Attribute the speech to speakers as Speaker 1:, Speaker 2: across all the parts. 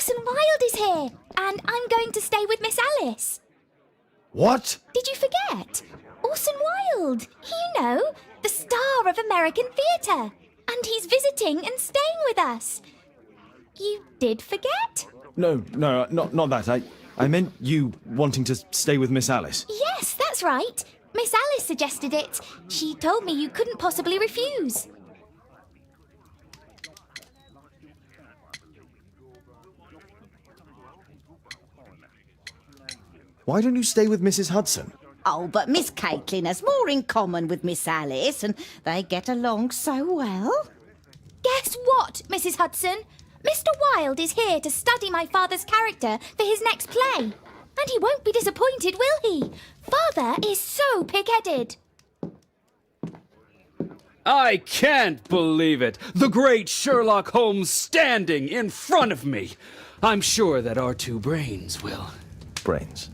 Speaker 1: Orson Wilde is here, and I'm going to stay with Miss Alice.
Speaker 2: What?
Speaker 1: Did you forget? Orson Wilde, you know, the star of American theatre. And he's visiting and staying with us. You did forget?
Speaker 2: No, not that. I meant you wanting to stay with Miss Alice.
Speaker 1: Yes, that's right. Miss Alice suggested it. She told me you couldn't possibly refuse.
Speaker 2: Why don't you stay with Mrs. Hudson?
Speaker 3: Oh, but Miss Caitlin has more in common with Miss Alice, and they get along so well.
Speaker 1: Guess what, Mrs. Hudson? Mr. Wilde is here to study my father's character for his next play. And he won't be disappointed, will he? Father is so pig-headed.
Speaker 4: I can't believe it! The great Sherlock Holmes standing in front of me! I'm sure that our two brains will...
Speaker 2: Brains.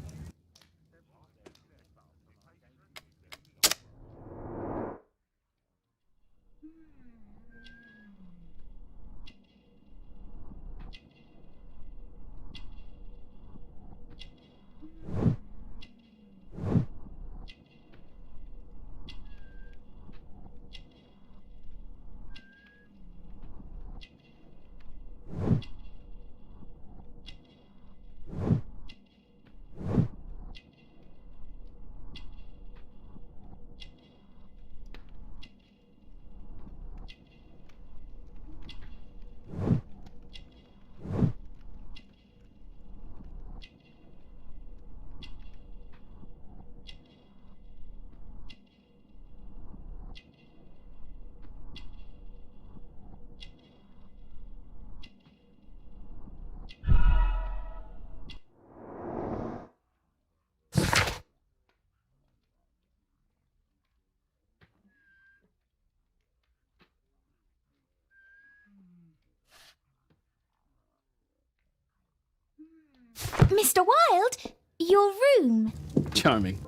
Speaker 1: Mr. Wilde, your room.
Speaker 4: Charming.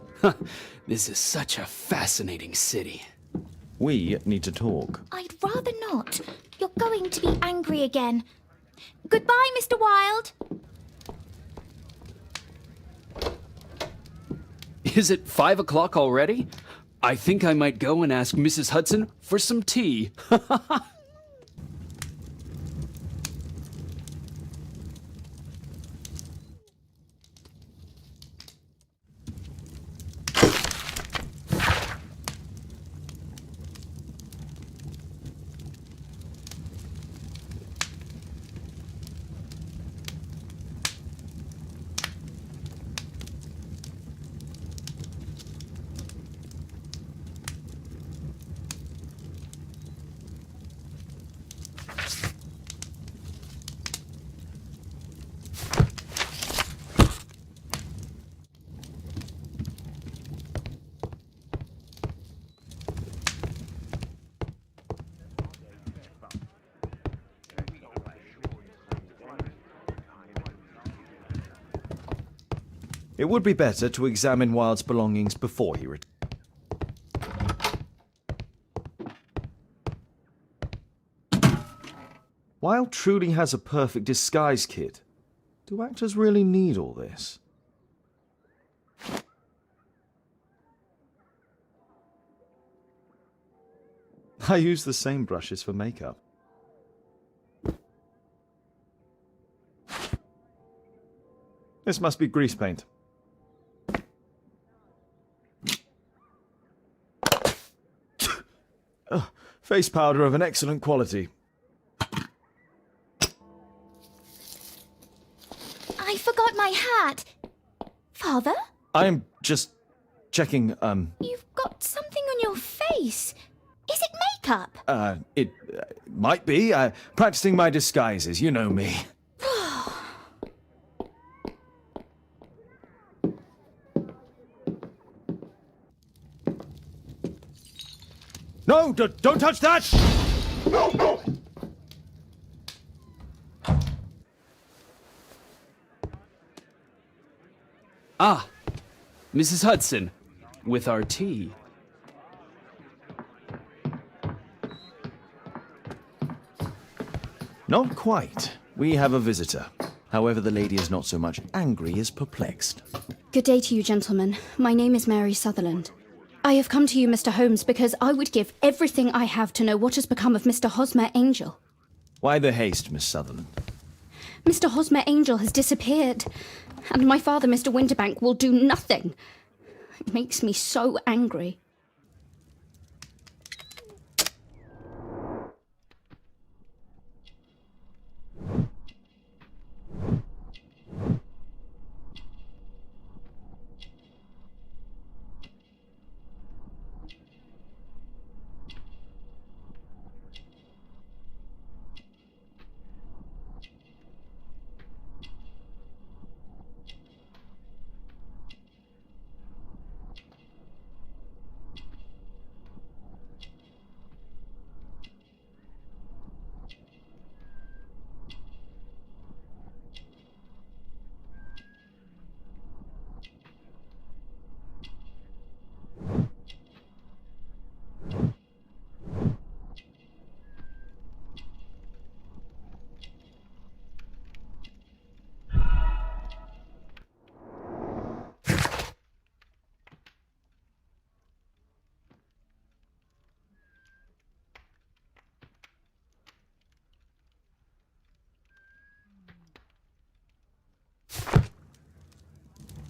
Speaker 4: This is such a fascinating city.
Speaker 2: We need to talk.
Speaker 1: I'd rather not. You're going to be angry again. Goodbye, Mr. Wilde.
Speaker 4: Is it 5 o'clock already? I think I might go and ask Mrs. Hudson for some tea.
Speaker 2: It would be better to examine Wilde's belongings before he returned. Wilde truly has a perfect disguise kit. Do actors really need all this? I use the same brushes for makeup. This must be grease paint. Face powder of an excellent quality.
Speaker 1: I forgot my hat. Father?
Speaker 2: I'm just checking,
Speaker 1: You've got something on your face. Is it makeup?
Speaker 2: It might be. Practicing my disguises, you know me. No, don't touch that!
Speaker 4: Ah, Mrs. Hudson, with our tea.
Speaker 2: Not quite. We have a visitor. However, the lady is not so much angry as perplexed.
Speaker 5: Good day to you, gentlemen. My name is Mary Sutherland. I have come to you, Mr. Holmes, because I would give everything I have to know what has become of Mr. Hosmer Angel.
Speaker 2: Why the haste, Miss Sutherland?
Speaker 5: Mr. Hosmer Angel has disappeared, and my father, Mr. Winterbank, will do nothing. It makes me so angry.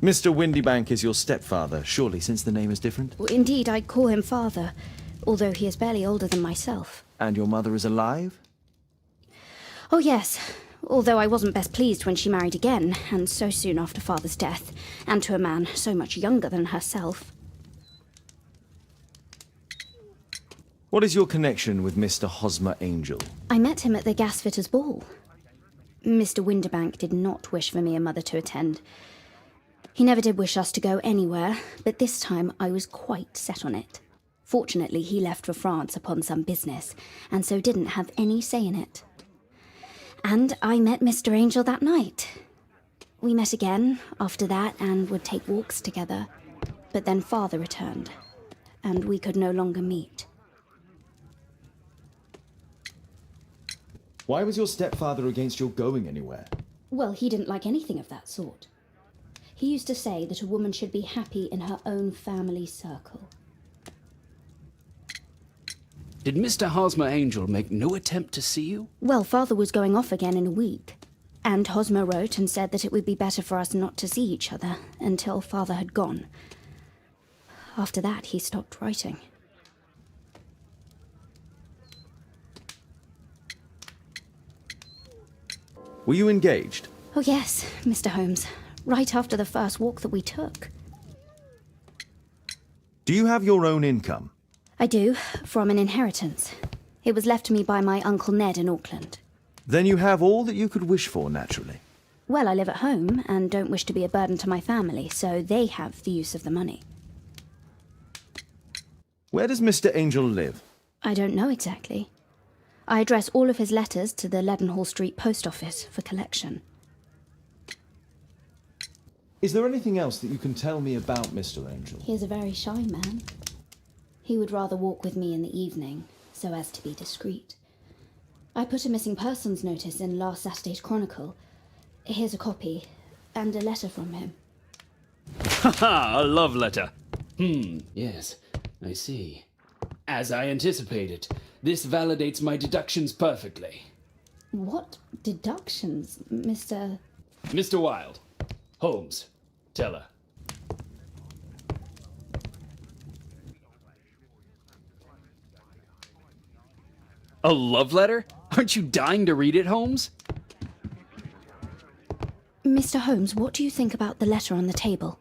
Speaker 2: Mr. Windybank is your stepfather, surely, since the name is different?
Speaker 5: Well, indeed, I call him father, although he is barely older than myself.
Speaker 2: And your mother is alive?
Speaker 5: Oh, yes, although I wasn't best pleased when she married again, and so soon after father's death, and to a man so much younger than herself.
Speaker 2: What is your connection with Mr. Hosmer Angel?
Speaker 5: I met him at the gasfitter's ball. Mr. Winterbank did not wish for me and mother to attend. He never did wish us to go anywhere, but this time I was quite set on it. Fortunately, he left for France upon some business, and so didn't have any say in it. And I met Mr. Angel that night. We met again after that and would take walks together. But then father returned, and we could no longer meet.
Speaker 2: Why was your stepfather against your going anywhere?
Speaker 5: Well, he didn't like anything of that sort. He used to say that a woman should be happy in her own family circle.
Speaker 4: Did Mr. Hosmer Angel make no attempt to see you?
Speaker 5: Well, father was going off again in a week, and Hosmer wrote and said that it would be better for us not to see each other until father had gone. After that, he stopped writing.
Speaker 2: Were you engaged?
Speaker 5: Oh yes, Mr. Holmes. Right after the first walk that we took.
Speaker 2: Do you have your own income?
Speaker 5: I do, from an inheritance. It was left to me by my Uncle Ned in Auckland.
Speaker 2: Then you have all that you could wish for, naturally.
Speaker 5: Well, I live at home and don't wish to be a burden to my family, so they have the use of the money.
Speaker 2: Where does Mr. Angel live?
Speaker 5: I don't know exactly. I address all of his letters to the Leadenhall Street Post Office for collection.
Speaker 2: Is there anything else that you can tell me about Mr. Angel?
Speaker 5: He is a very shy man. He would rather walk with me in the evening, so as to be discreet. I put a missing persons notice in last Saturday's Chronicle. Here's a copy, and a letter from him.
Speaker 4: Ha! A love letter. Yes, I see. As I anticipated, this validates my deductions perfectly.
Speaker 5: What deductions, Mr.
Speaker 4: Mr. Wilde. Holmes. Tell her. A love letter? Aren't you dying to read it, Holmes?
Speaker 5: Mr. Holmes, what do you think about the letter on the table?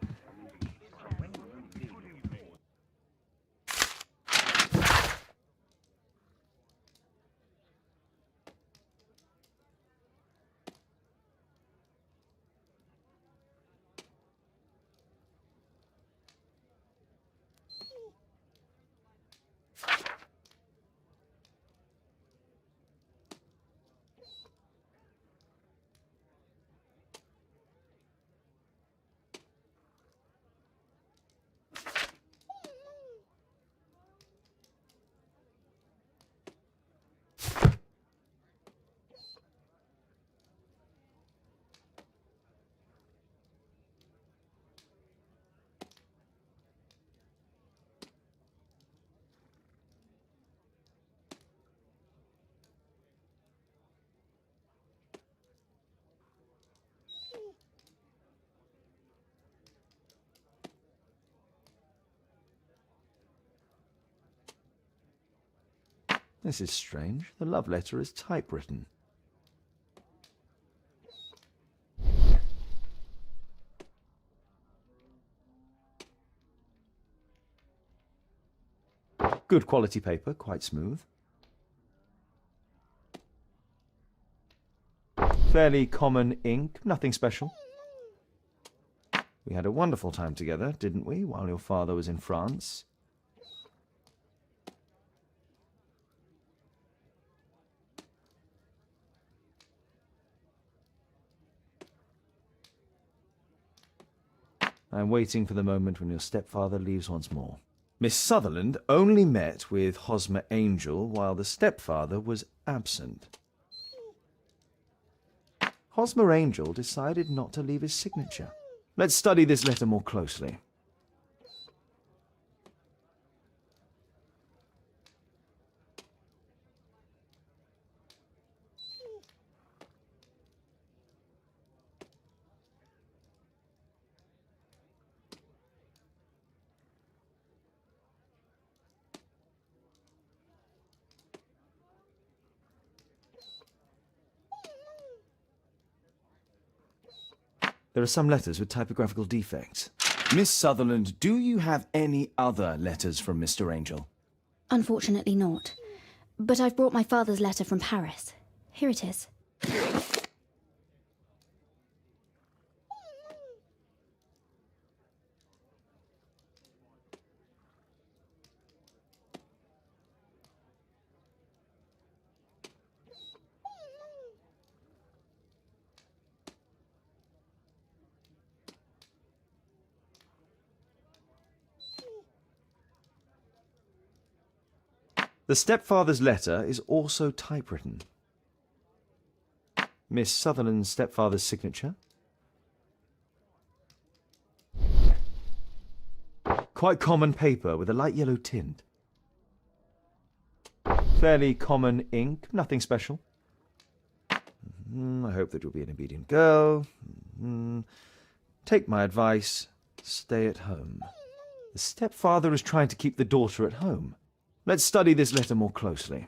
Speaker 2: This is strange. The love letter is typewritten. Good quality paper, quite smooth. Fairly common ink, nothing special. We had a wonderful time together, didn't we, while your father was in France? I'm waiting for the moment when your stepfather leaves once more. Miss Sutherland only met with Hosmer Angel while the stepfather was absent. Hosmer Angel decided not to leave his signature. Let's study this letter more closely. There are some letters with typographical defects. Miss Sutherland, do you have any other letters from Mr. Angel?
Speaker 5: Unfortunately not. But I've brought my father's letter from Paris. Here it is.
Speaker 2: The stepfather's letter is also typewritten. Miss Sutherland's stepfather's signature. Quite common paper with a light yellow tint. Fairly common ink, nothing special. I hope that you'll be an obedient girl. Take my advice, stay at home. The stepfather is trying to keep the daughter at home. Let's study this letter more closely.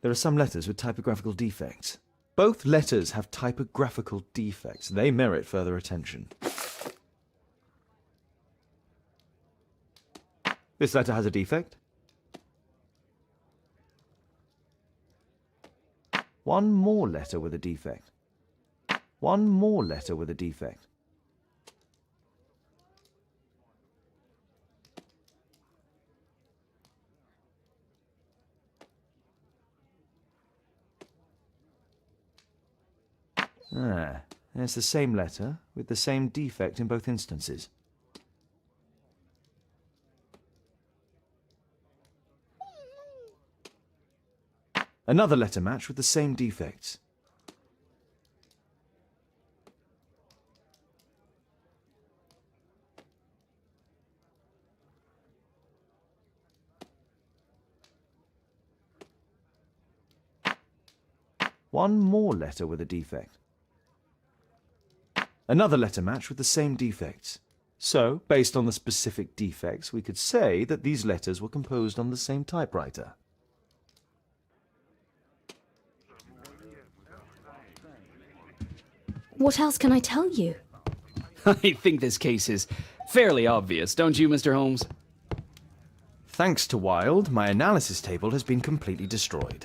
Speaker 2: There are some letters with typographical defects. Both letters have typographical defects. They merit further attention. This letter has a defect. One more letter with a defect. One more letter with a defect. It's the same letter, with the same defect in both instances. Another letter match with the same defects. One more letter with a defect. Another letter match with the same defects. So, based on the specific defects, we could say that these letters were composed on the same typewriter.
Speaker 5: What else can I tell you?
Speaker 4: I think this case is fairly obvious, don't you, Mr. Holmes?
Speaker 2: Thanks to Wilde, my analysis table has been completely destroyed.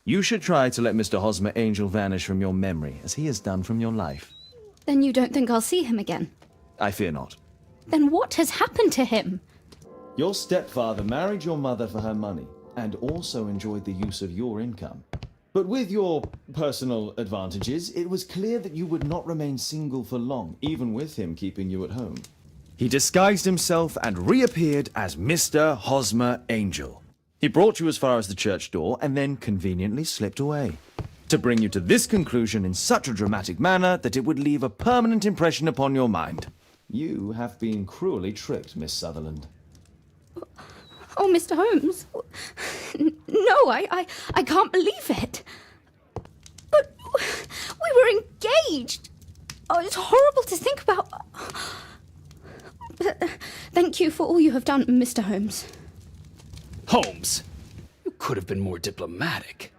Speaker 2: You should try to let Mr. Hosmer Angel vanish from your memory, as he has done from your life.
Speaker 5: Then you don't think I'll see him again?
Speaker 2: I fear not.
Speaker 5: Then what has happened to him?
Speaker 2: Your stepfather married your mother for her money, and also enjoyed the use of your income. But with your personal advantages, it was clear that you would not remain single for long, even with him keeping you at home. He disguised himself and reappeared as Mr. Hosmer Angel. He brought you as far as the church door and then conveniently slipped away. To bring you to this conclusion in such a dramatic manner that it would leave a permanent impression upon your mind. You have been cruelly tricked, Miss Sutherland.
Speaker 5: Oh, Mr. Holmes. No, I can't believe it. But we were engaged. Oh, it's horrible to think about. But thank you for all you have done, Mr. Holmes.
Speaker 4: Holmes, you could have been more diplomatic.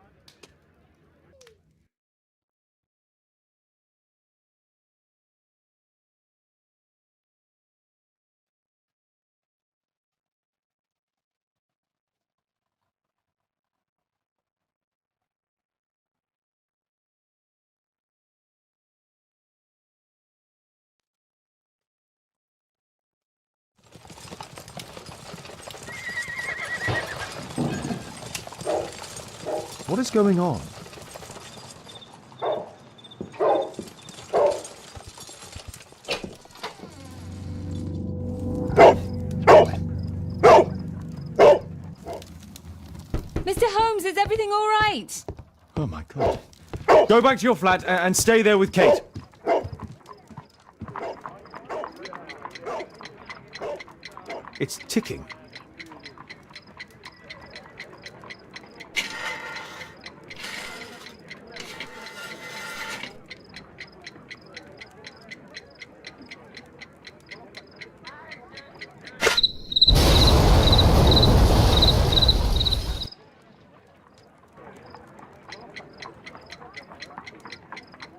Speaker 2: What is going on?
Speaker 6: Mr. Holmes, is everything all right?
Speaker 2: Oh my God. Go back to your flat and stay there with Kate. It's ticking.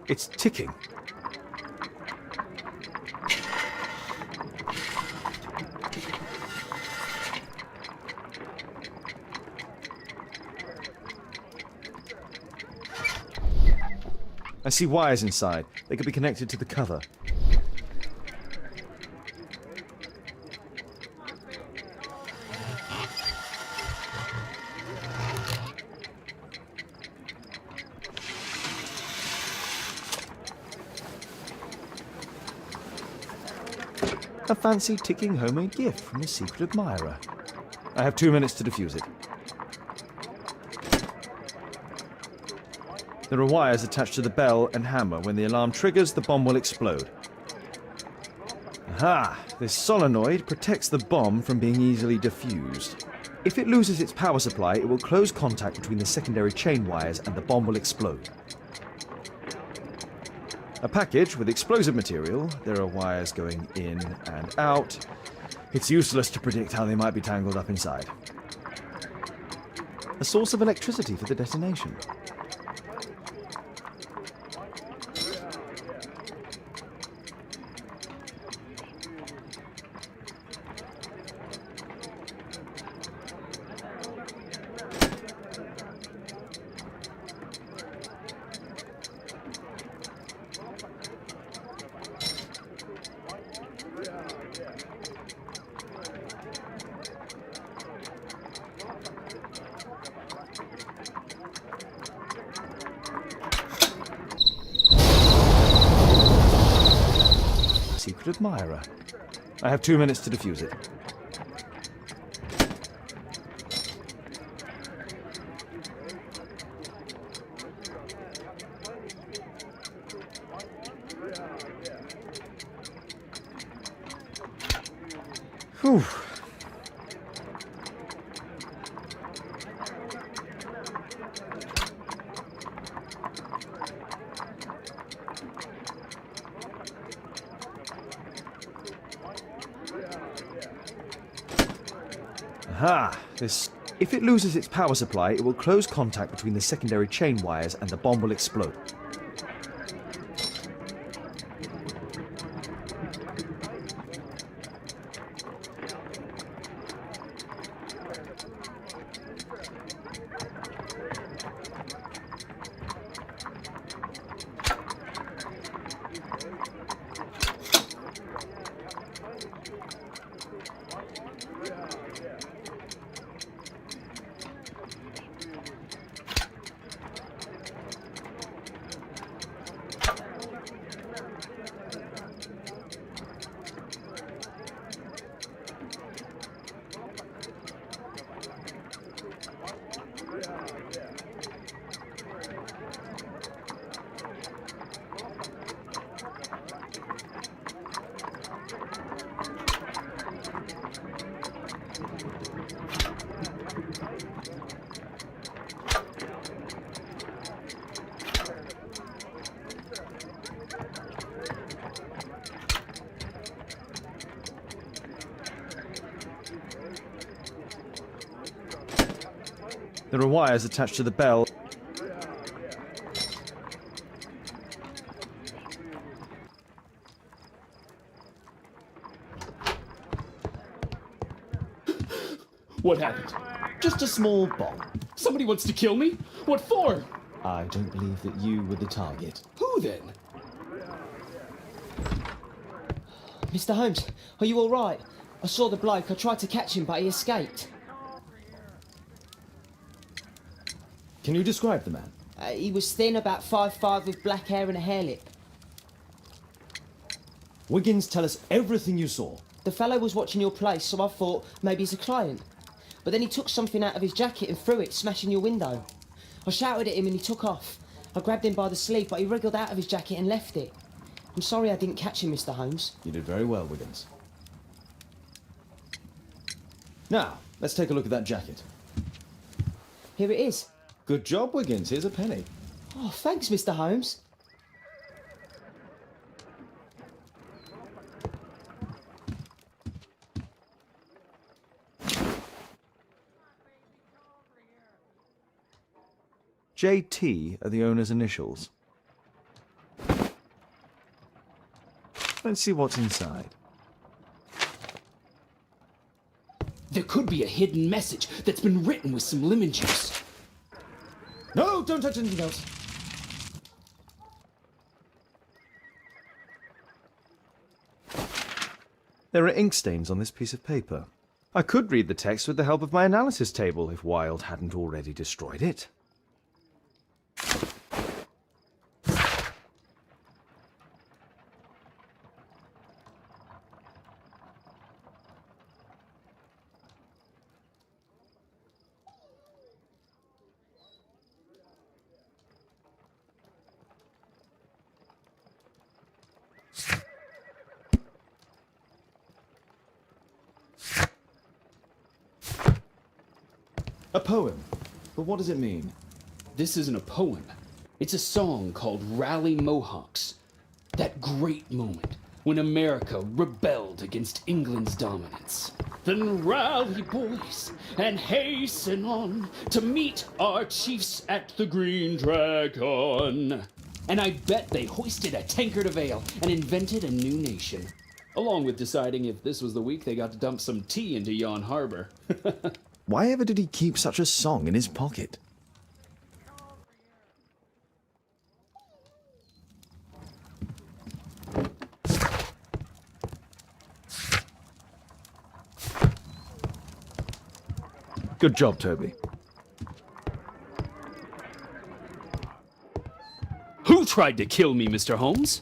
Speaker 2: It's ticking. I see wires inside. They could be connected to the cover. A fancy ticking homemade gift from a secret admirer. I have 2 minutes to defuse it. There are wires attached to the bell and hammer. When the alarm triggers, the bomb will explode. Aha! This solenoid protects the bomb from being easily diffused. If it loses its power supply, it will close contact between the secondary chain wires and the bomb will explode. A package with explosive material. There are wires going in and out. It's useless to predict how they might be tangled up inside. A source of electricity for the detonation. Secret admirer. I have 2 minutes to defuse it. Whew. Aha! If it loses its power supply, it will close contact between the secondary chain wires and the bomb will explode. There are wires attached to the bell.
Speaker 4: What happened?
Speaker 7: Just a small bomb.
Speaker 4: Somebody wants to kill me? What for?
Speaker 7: I don't believe that you were the target.
Speaker 4: Who then?
Speaker 8: Mr. Holmes, are you all right? I saw the bloke. I tried to catch him, but he escaped.
Speaker 7: Can you describe the man?
Speaker 8: He was thin, about 5'5", with black hair and a hair lip.
Speaker 7: Wiggins, tell us everything you saw.
Speaker 8: The fellow was watching your place, so I thought maybe he's a client. But then he took something out of his jacket and threw it, smashing your window. I shouted at him and he took off. I grabbed him by the sleeve, but he wriggled out of his jacket and left it. I'm sorry I didn't catch him, Mr. Holmes.
Speaker 7: You did very well, Wiggins. Now, let's take a look at that jacket.
Speaker 8: Here it is.
Speaker 7: Good job, Wiggins. Here's a penny.
Speaker 8: Oh, thanks, Mr. Holmes.
Speaker 2: JT are the owner's initials. Let's see what's inside.
Speaker 4: There could be a hidden message that's been written with some lemon juice.
Speaker 7: No, don't touch anything else.
Speaker 2: There are ink stains on this piece of paper. I could read the text with the help of my analysis table if Wilde hadn't already destroyed it.
Speaker 7: A poem. But what does it mean?
Speaker 4: This isn't a poem. It's a song called Rally Mohawks. That great moment when America rebelled against England's dominance. Then rally, boys, and hasten on to meet our chiefs at the Green Dragon. And I bet they hoisted a tankard of ale and invented a new nation. Along with deciding if this was the week they got to dump some tea into Yon Harbor.
Speaker 2: Why ever did he keep such a song in his pocket? Good job, Toby.
Speaker 4: Who tried to kill me, Mr. Holmes?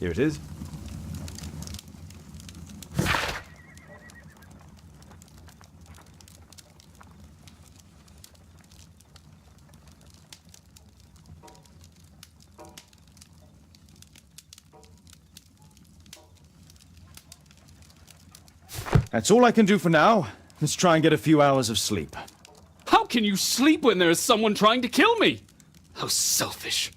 Speaker 2: Here it is. That's all I can do for now. Let's try and get a few hours of sleep.
Speaker 4: How can you sleep when there is someone trying to kill me? How selfish.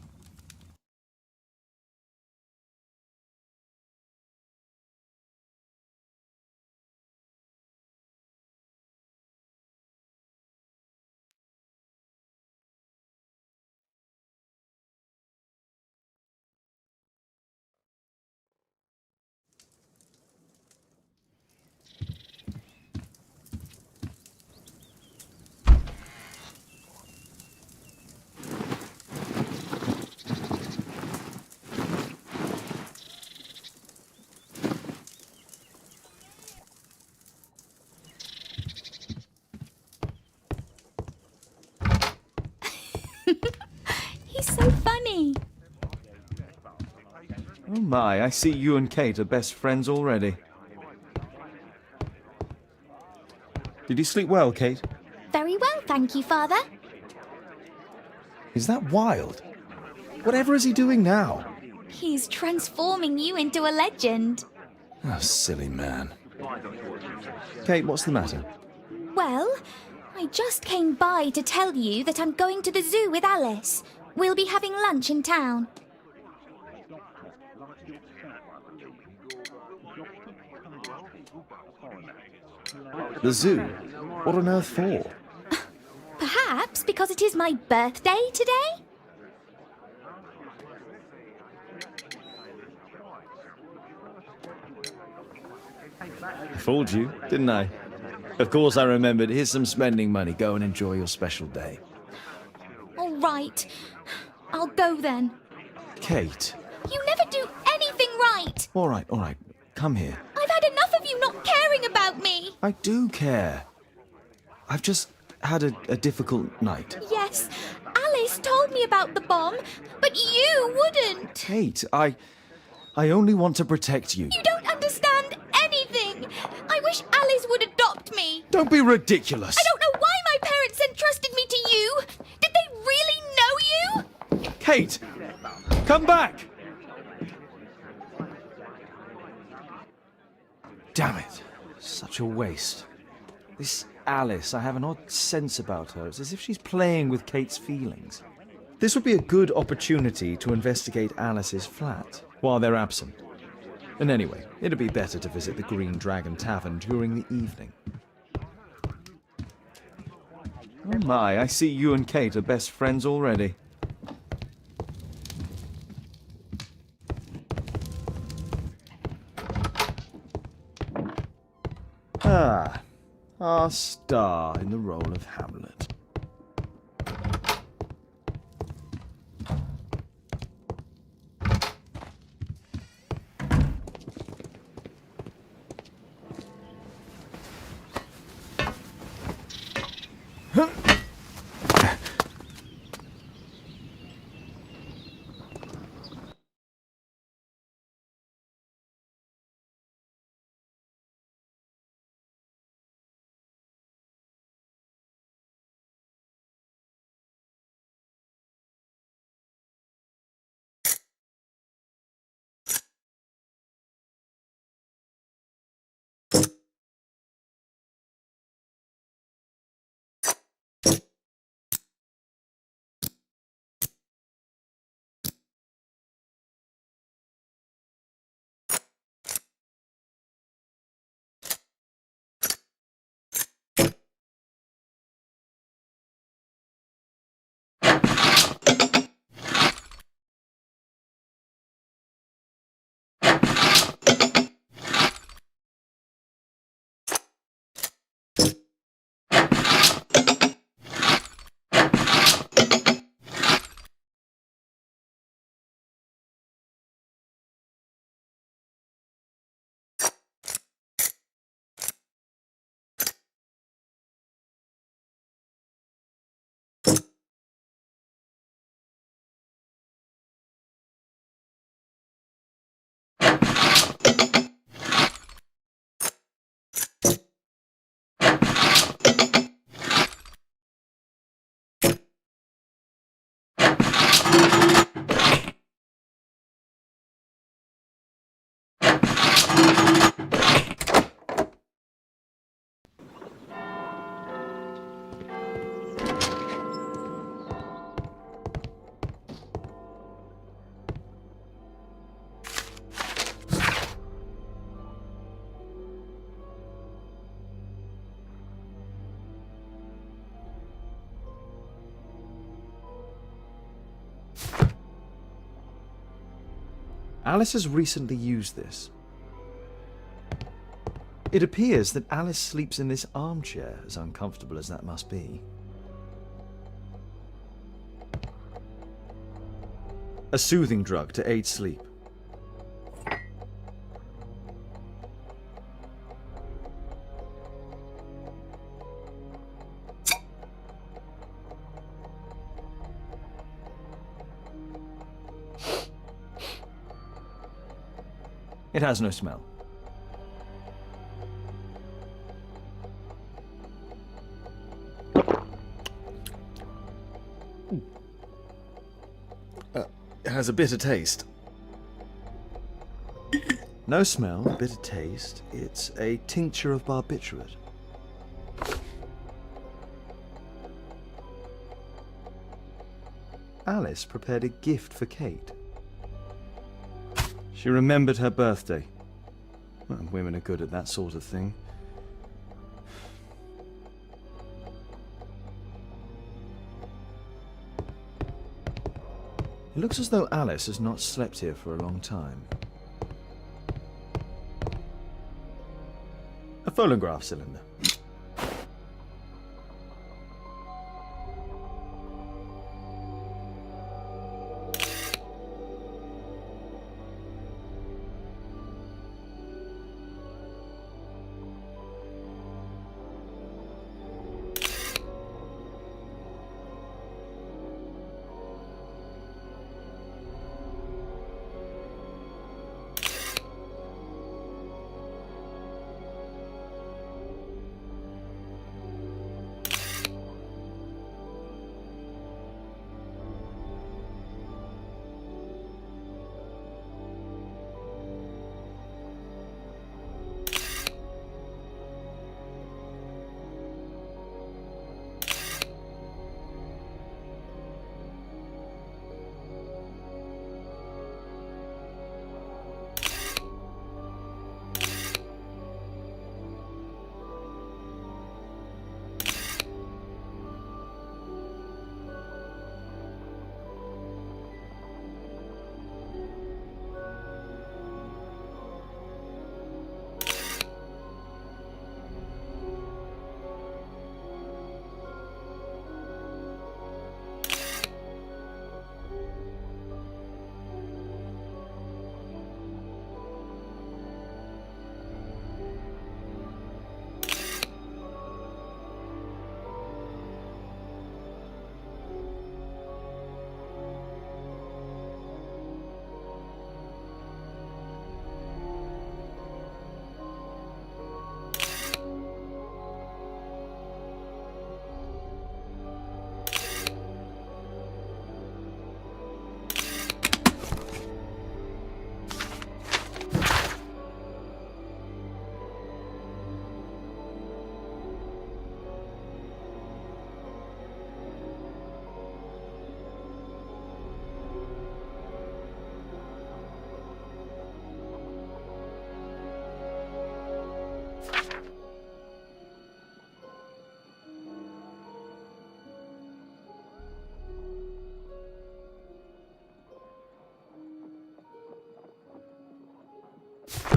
Speaker 1: He's so funny.
Speaker 2: Oh my, I see you and Kate are best friends already. Did you sleep well, Kate?
Speaker 1: Very well, thank you, Father.
Speaker 2: Is that Wild? Whatever is he doing now?
Speaker 1: He's transforming you into a legend.
Speaker 2: Oh, silly man. Kate, what's the matter?
Speaker 1: Well, I just came by to tell you that I'm going to the zoo with Alice. We'll be having lunch in town.
Speaker 2: The zoo? What on earth for?
Speaker 1: Perhaps because it is my birthday today?
Speaker 2: Fooled you, didn't I? Of course I remembered. Here's some spending money. Go and enjoy your special day.
Speaker 1: All right. I'll go then.
Speaker 2: Kate.
Speaker 1: You never do anything right.
Speaker 2: All right. Come here.
Speaker 1: I've had enough of you not caring about me.
Speaker 2: I do care. I've just had a difficult night.
Speaker 1: Yes, Alice told me about the bomb, but you wouldn't.
Speaker 2: Kate, I only want to protect you.
Speaker 1: You don't understand anything. I wish Alice would adopt me.
Speaker 2: Don't be ridiculous.
Speaker 1: I don't know why my parents entrusted me to you. Did they really know you?
Speaker 2: Kate, come back! Damn it. Such a waste. This Alice, I have an odd sense about her. It's as if she's playing with Kate's feelings. This would be a good opportunity to investigate Alice's flat while they're absent. And anyway, it'd be better to visit the Green Dragon Tavern during the evening. Oh my, I see you and Kate are best friends already. Ah, our star in the role of Hamlet. Alice has recently used this. It appears that Alice sleeps in this armchair, as uncomfortable as that must be. A soothing drug to aid sleep. It has no smell. It has a bitter taste. No smell, bitter taste. It's a tincture of barbiturate. Alice prepared a gift for Kate. She remembered her birthday. Well, women are good at that sort of thing. It looks as though Alice has not slept here for a long time. A phonograph cylinder.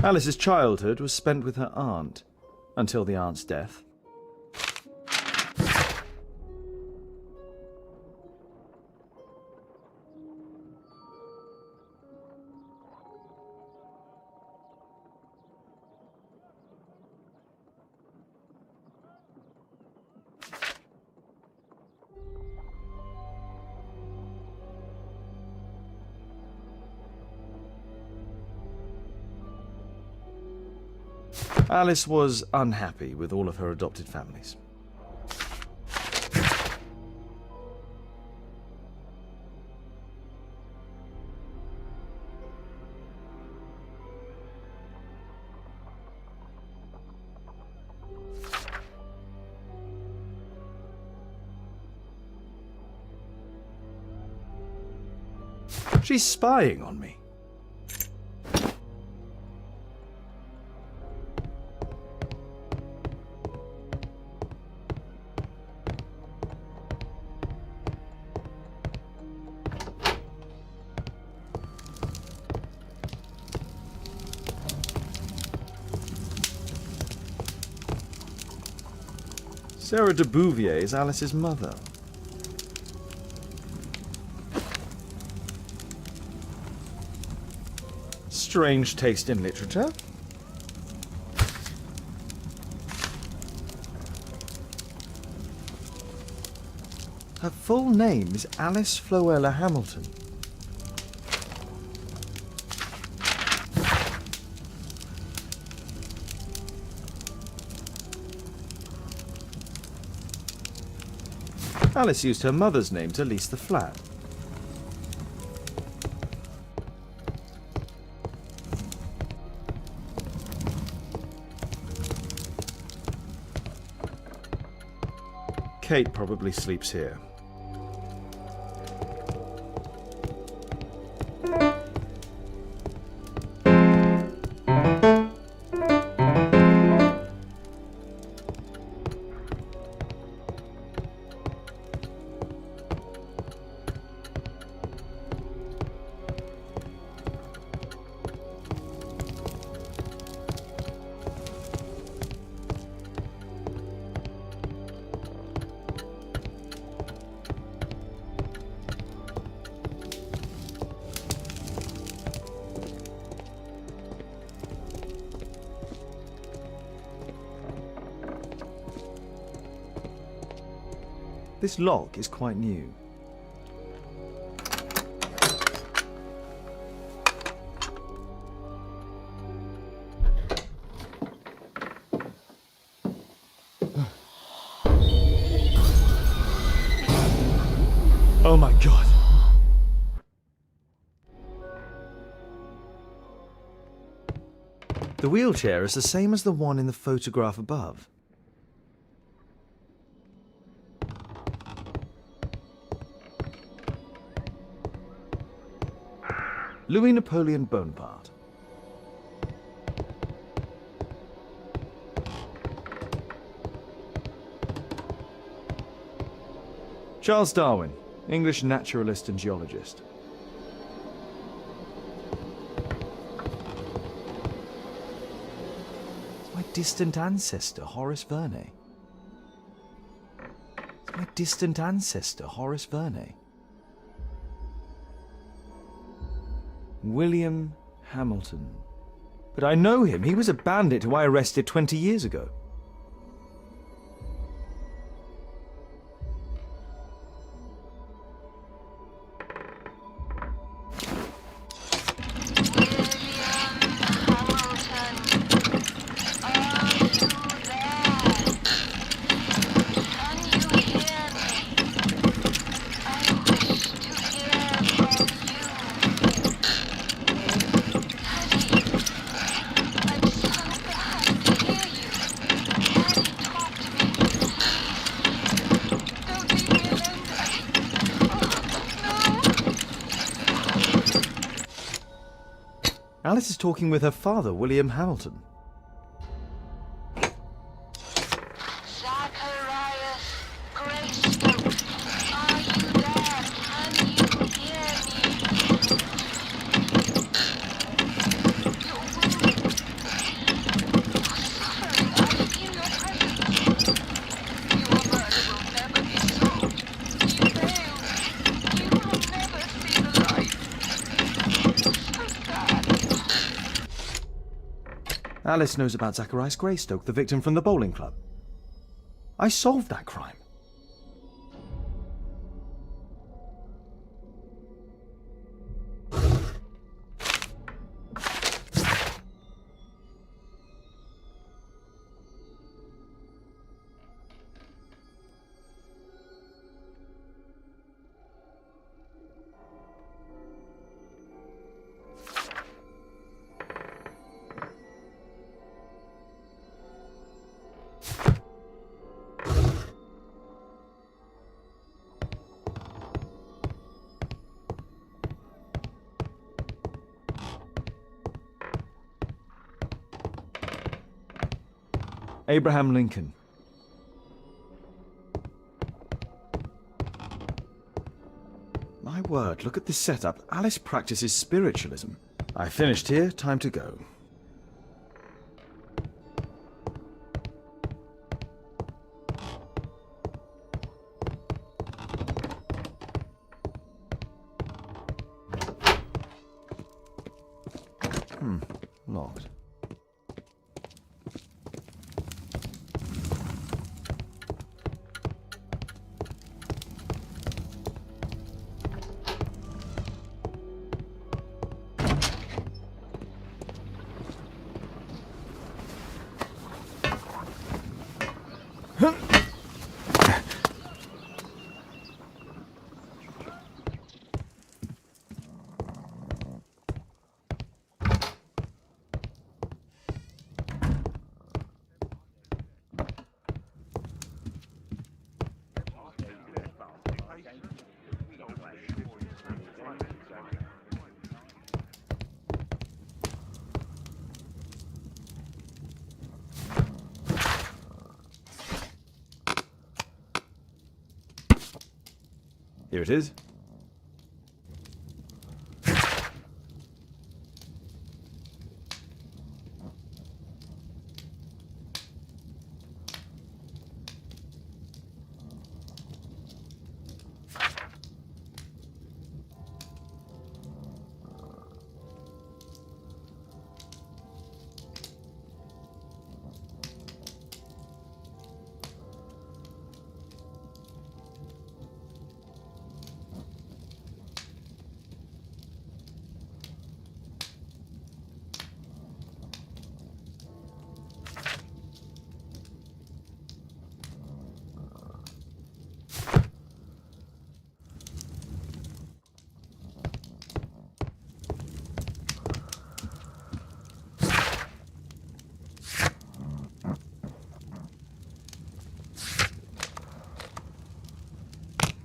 Speaker 2: Alice's childhood was spent with her aunt, until the aunt's death. Alice was unhappy with all of her adopted families. She's spying on me. Sarah de Bouvier is Alice's mother. Strange taste in literature. Her full name is Alice Floella Hamilton. Alice used her mother's name to lease the flat. Kate probably sleeps here. This lock is quite new. Oh my God. The wheelchair is the same as the one in the photograph above. Louis Napoleon Bonaparte. Charles Darwin, English naturalist and geologist. It's my distant ancestor, Horace Verne. It's my distant ancestor, Horace Verne. William Hamilton. But I know him. He was a bandit who I arrested 20 years ago. Alice is talking with her father, William Hamilton.
Speaker 9: Zacharias Greystoke, are you there? Can you hear me? You're wounded. You're suffering. I feel your presence. Your murder will never be solved. You failed. You will never see the light. So sad.
Speaker 2: Alice knows about Zacharias Greystoke, the victim from the bowling club. I solved that crime. Abraham Lincoln. My word, look at this setup. Alice practices spiritualism. I finished here, time to go. Here it is.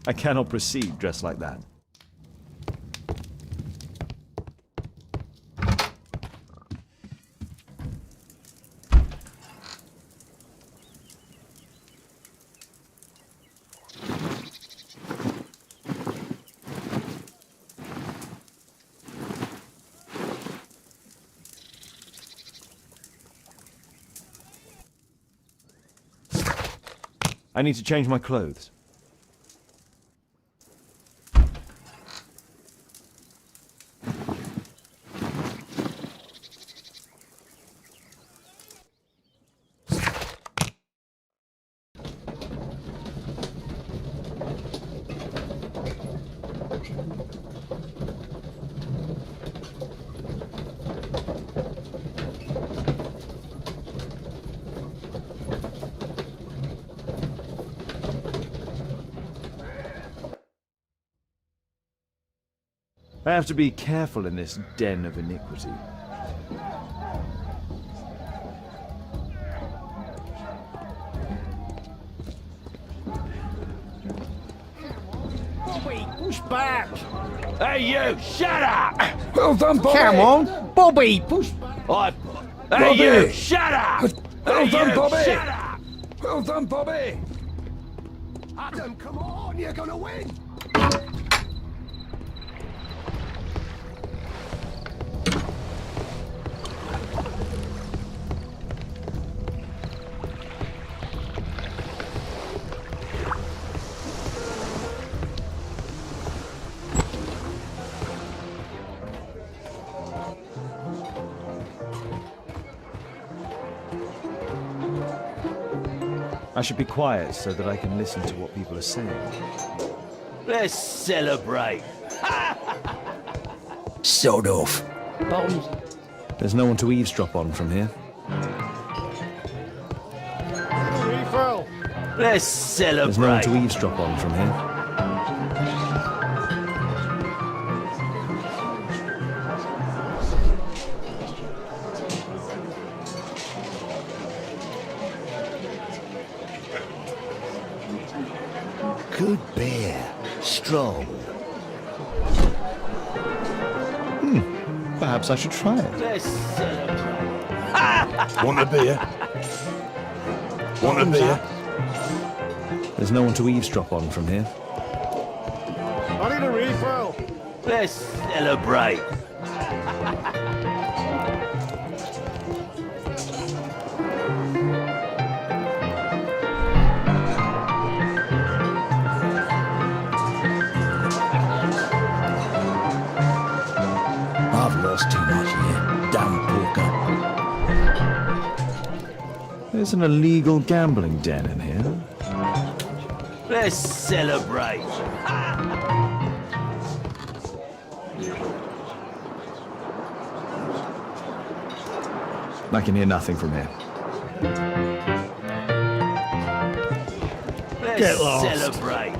Speaker 2: I cannot proceed dressed like that. I need to change my clothes. I have to be careful in this den of iniquity.
Speaker 10: Bobby, push back!
Speaker 11: Hey, you! Shut up!
Speaker 10: Well done, Bobby!
Speaker 11: Come on,
Speaker 10: Bobby, push back!
Speaker 11: Hey,
Speaker 10: Bobby!
Speaker 11: you! Shut up!
Speaker 10: Well
Speaker 11: Hey,
Speaker 10: done,
Speaker 11: you,
Speaker 10: Bobby!
Speaker 11: Shut up!
Speaker 10: Well done, Bobby!
Speaker 11: Adam, come on! You're gonna win!
Speaker 2: I should be quiet so that I can listen to what people are saying.
Speaker 11: Let's celebrate!
Speaker 10: Sod off.
Speaker 8: Bombs.
Speaker 2: There's no one to eavesdrop on from here.
Speaker 11: Let's
Speaker 2: There's no one
Speaker 11: celebrate!
Speaker 2: to eavesdrop on from here.
Speaker 11: Good beer. Strong.
Speaker 2: Perhaps I should try it.
Speaker 11: Let's celebrate!
Speaker 10: Want a beer? Want a beer?
Speaker 2: There's no one to eavesdrop on from here.
Speaker 10: I need a refill.
Speaker 11: Let's celebrate!
Speaker 10: I've lost too much here. Damn poker.
Speaker 2: There's an illegal gambling den in here.
Speaker 11: Let's celebrate!
Speaker 2: I can hear nothing from here.
Speaker 10: Get lost.
Speaker 11: Celebrate.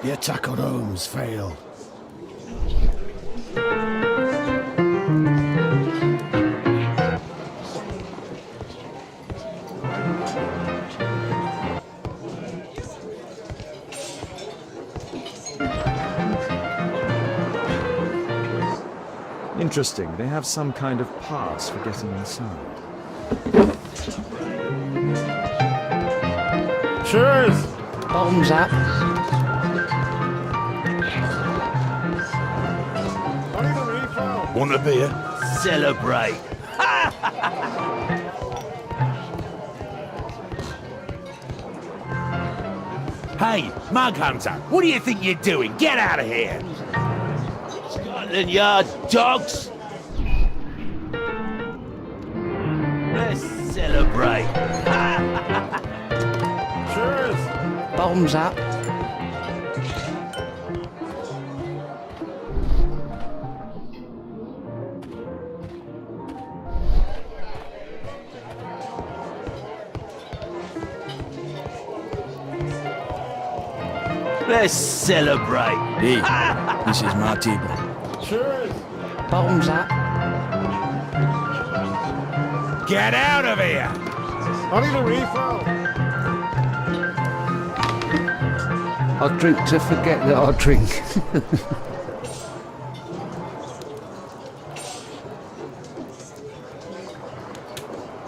Speaker 10: The attack on Holmes failed.
Speaker 2: Interesting. They have some kind of pass for getting inside.
Speaker 10: Cheers!
Speaker 8: Bottoms up.
Speaker 10: Want a beer?
Speaker 11: Celebrate.
Speaker 12: Hey, Mug Hunter, what do you think you're doing? Get out of here!
Speaker 11: Scotland Yard dogs. Let's celebrate.
Speaker 10: Cheers!
Speaker 8: Bottoms up.
Speaker 11: Let's celebrate.
Speaker 10: Hey, this is my table. Cheers!
Speaker 8: Bottoms up.
Speaker 12: Get out of here!
Speaker 10: I need a refill.
Speaker 13: I drink to forget that I drink.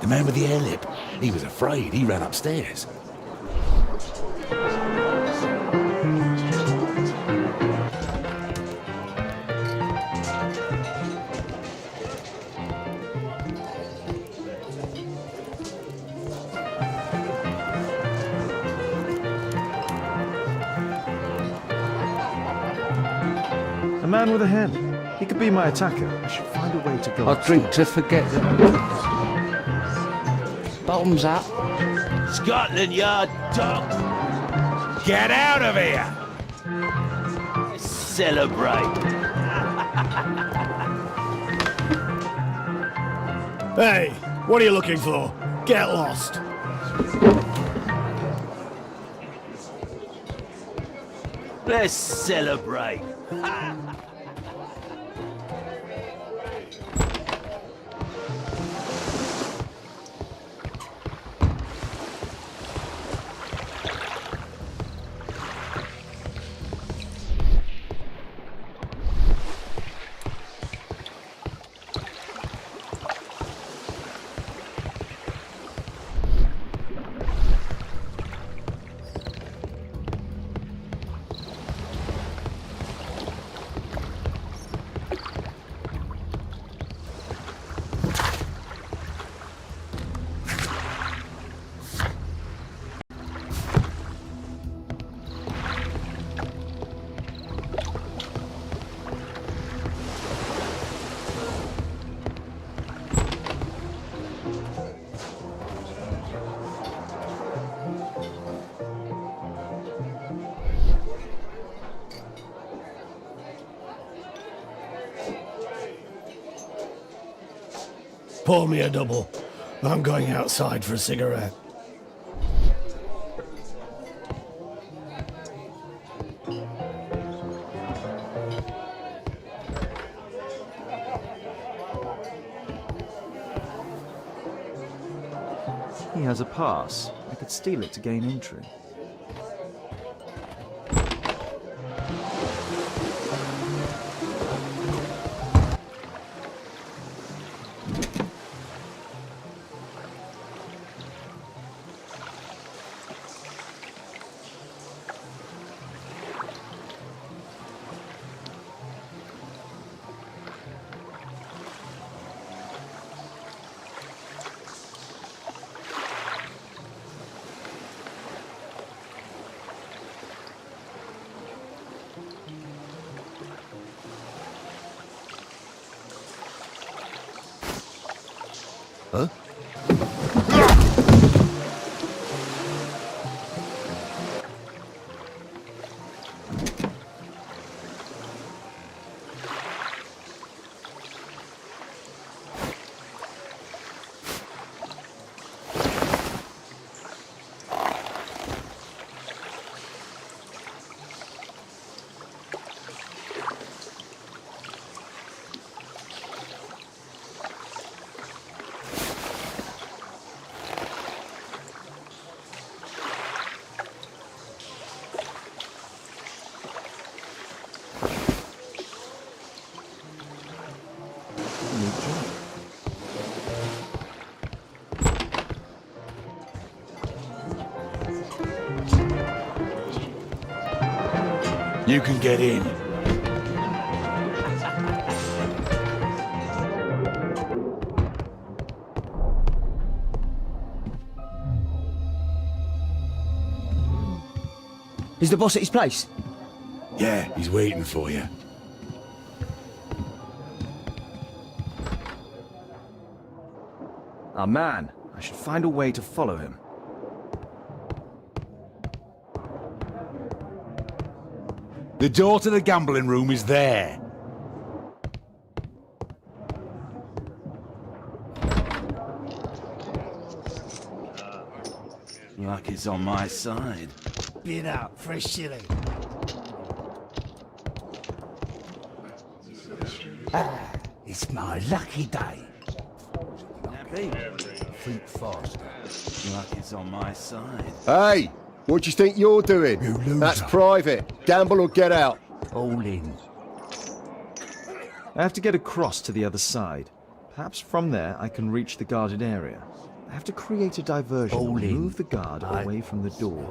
Speaker 12: The man with the air lip. He was afraid. He ran upstairs.
Speaker 2: A man with a hen. He could be my attacker. I should find a way to go.
Speaker 13: I drink to forget that.
Speaker 8: Bottoms up.
Speaker 11: Scotland Yard dogs.
Speaker 12: Get out of here!
Speaker 11: Let's celebrate.
Speaker 10: Hey, what are you looking for? Get lost.
Speaker 11: Let's celebrate.
Speaker 10: Pour me a double. I'm going outside for a cigarette.
Speaker 2: He has a pass. I could steal it to gain entry.
Speaker 10: Huh?
Speaker 12: You can get in.
Speaker 8: Is the boss at his place?
Speaker 12: Yeah, he's waiting for you.
Speaker 2: Ah, man. I should find a way to follow him.
Speaker 12: The door to the gambling room is there.
Speaker 13: Luck is on my side.
Speaker 10: Bid out for a shilling.
Speaker 12: It's my lucky day.
Speaker 13: Nappy.
Speaker 12: Think faster.
Speaker 13: Luck is on my side.
Speaker 11: Hey, what do you think you're doing?
Speaker 12: You loser.
Speaker 11: That's private. Gamble or get out.
Speaker 12: All in.
Speaker 2: I have to get across to the other side. Perhaps from there I can reach the guarded area. I have to create a diversion
Speaker 12: All
Speaker 2: and
Speaker 12: in.
Speaker 2: move the guard away from the door.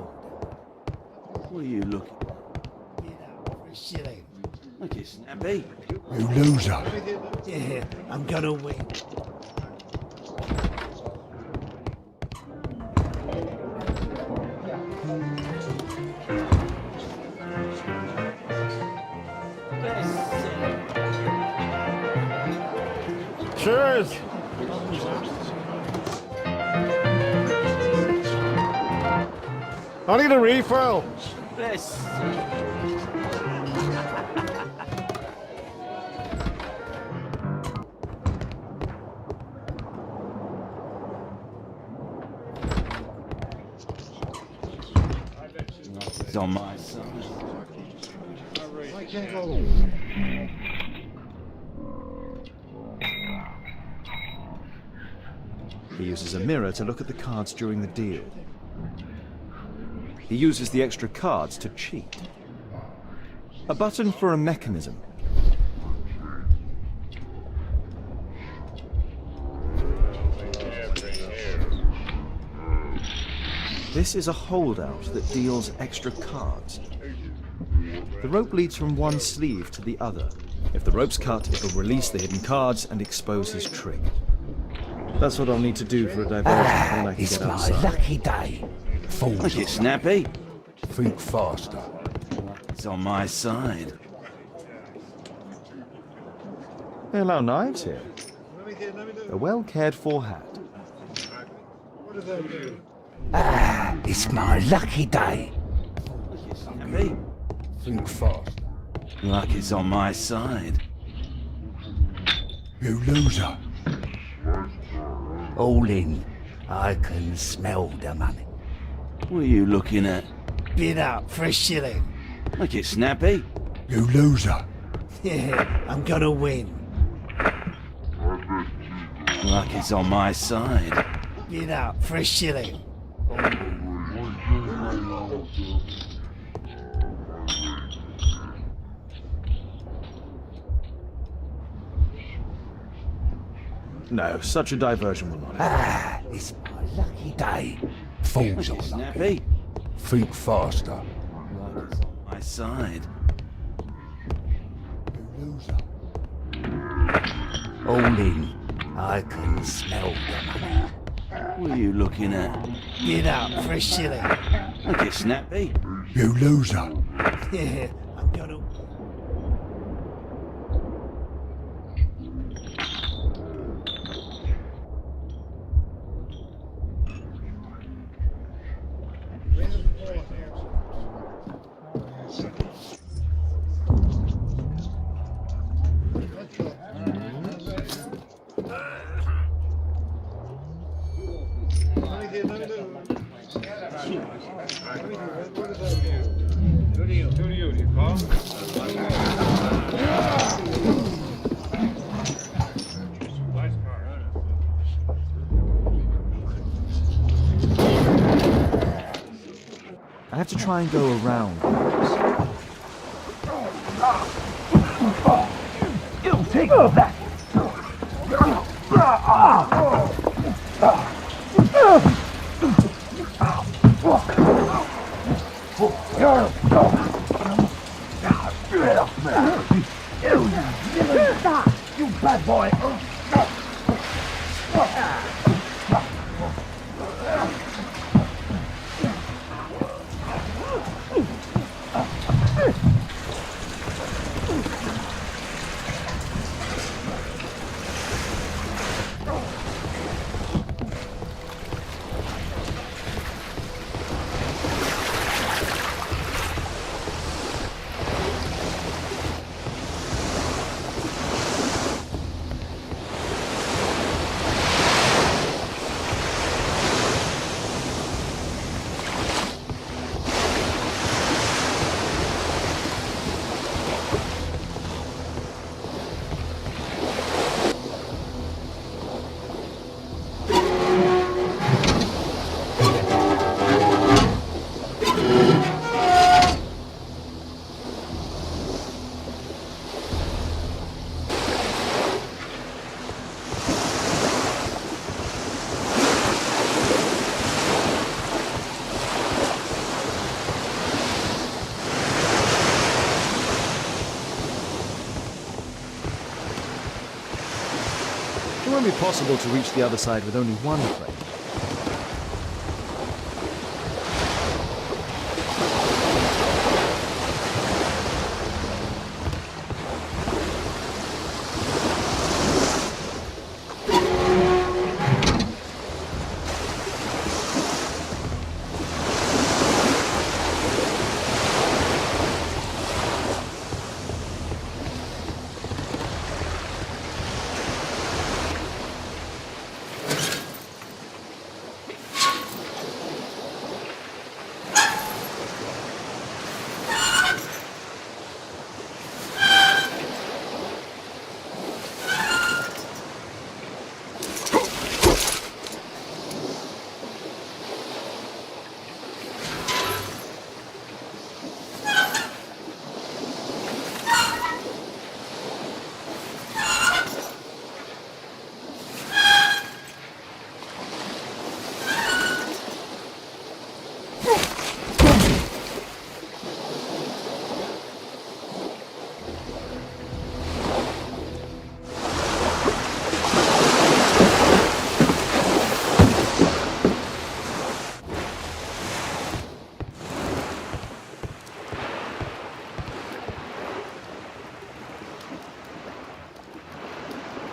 Speaker 13: What are you looking?
Speaker 10: Bid out for a shilling.
Speaker 13: Look, it's Nappy.
Speaker 12: You loser.
Speaker 10: Yeah, I'm gonna win.
Speaker 11: Cheers! I need a refill.
Speaker 13: Bless. It's on my side.
Speaker 2: He uses a mirror to look at the cards during the deal. He uses the extra cards to cheat. A button for a mechanism. This is a holdout that deals extra cards. The rope leads from one sleeve to the other. If the rope's cut, it'll release the hidden cards and expose his trick. That's what I'll need to do for a diversion, then I can
Speaker 12: It's
Speaker 2: get
Speaker 12: my
Speaker 2: outside.
Speaker 12: lucky day. Fools.
Speaker 13: Look, it's Nappy.
Speaker 12: Think faster.
Speaker 13: It's on my side.
Speaker 2: They allow knives here. A well cared for hat.
Speaker 12: It's my lucky day.
Speaker 13: Nappy.
Speaker 12: Think faster.
Speaker 13: Luck is on my side.
Speaker 12: You loser. All in. I can smell the money.
Speaker 13: What are you looking at?
Speaker 10: Bid out for a shilling.
Speaker 13: Look, it's Nappy.
Speaker 12: You loser.
Speaker 10: Yeah, I'm gonna win.
Speaker 13: Luck is on my side.
Speaker 10: Bid out for a shilling.
Speaker 2: No, such a diversion will not help.
Speaker 12: It's my lucky day. Fools are
Speaker 13: It's
Speaker 12: lucky.
Speaker 13: Nappy.
Speaker 12: Think faster.
Speaker 13: Luck is on my side.
Speaker 12: You loser. All in. I can smell the money.
Speaker 13: What are you looking at?
Speaker 10: Bid out for a shilling.
Speaker 13: Look, it's Nappy.
Speaker 12: You loser.
Speaker 10: Yeah, I'm gonna.
Speaker 2: I have to try and go around.
Speaker 12: You take that. off me! You bad boy!
Speaker 2: It won't be possible to reach the other side with only one plate.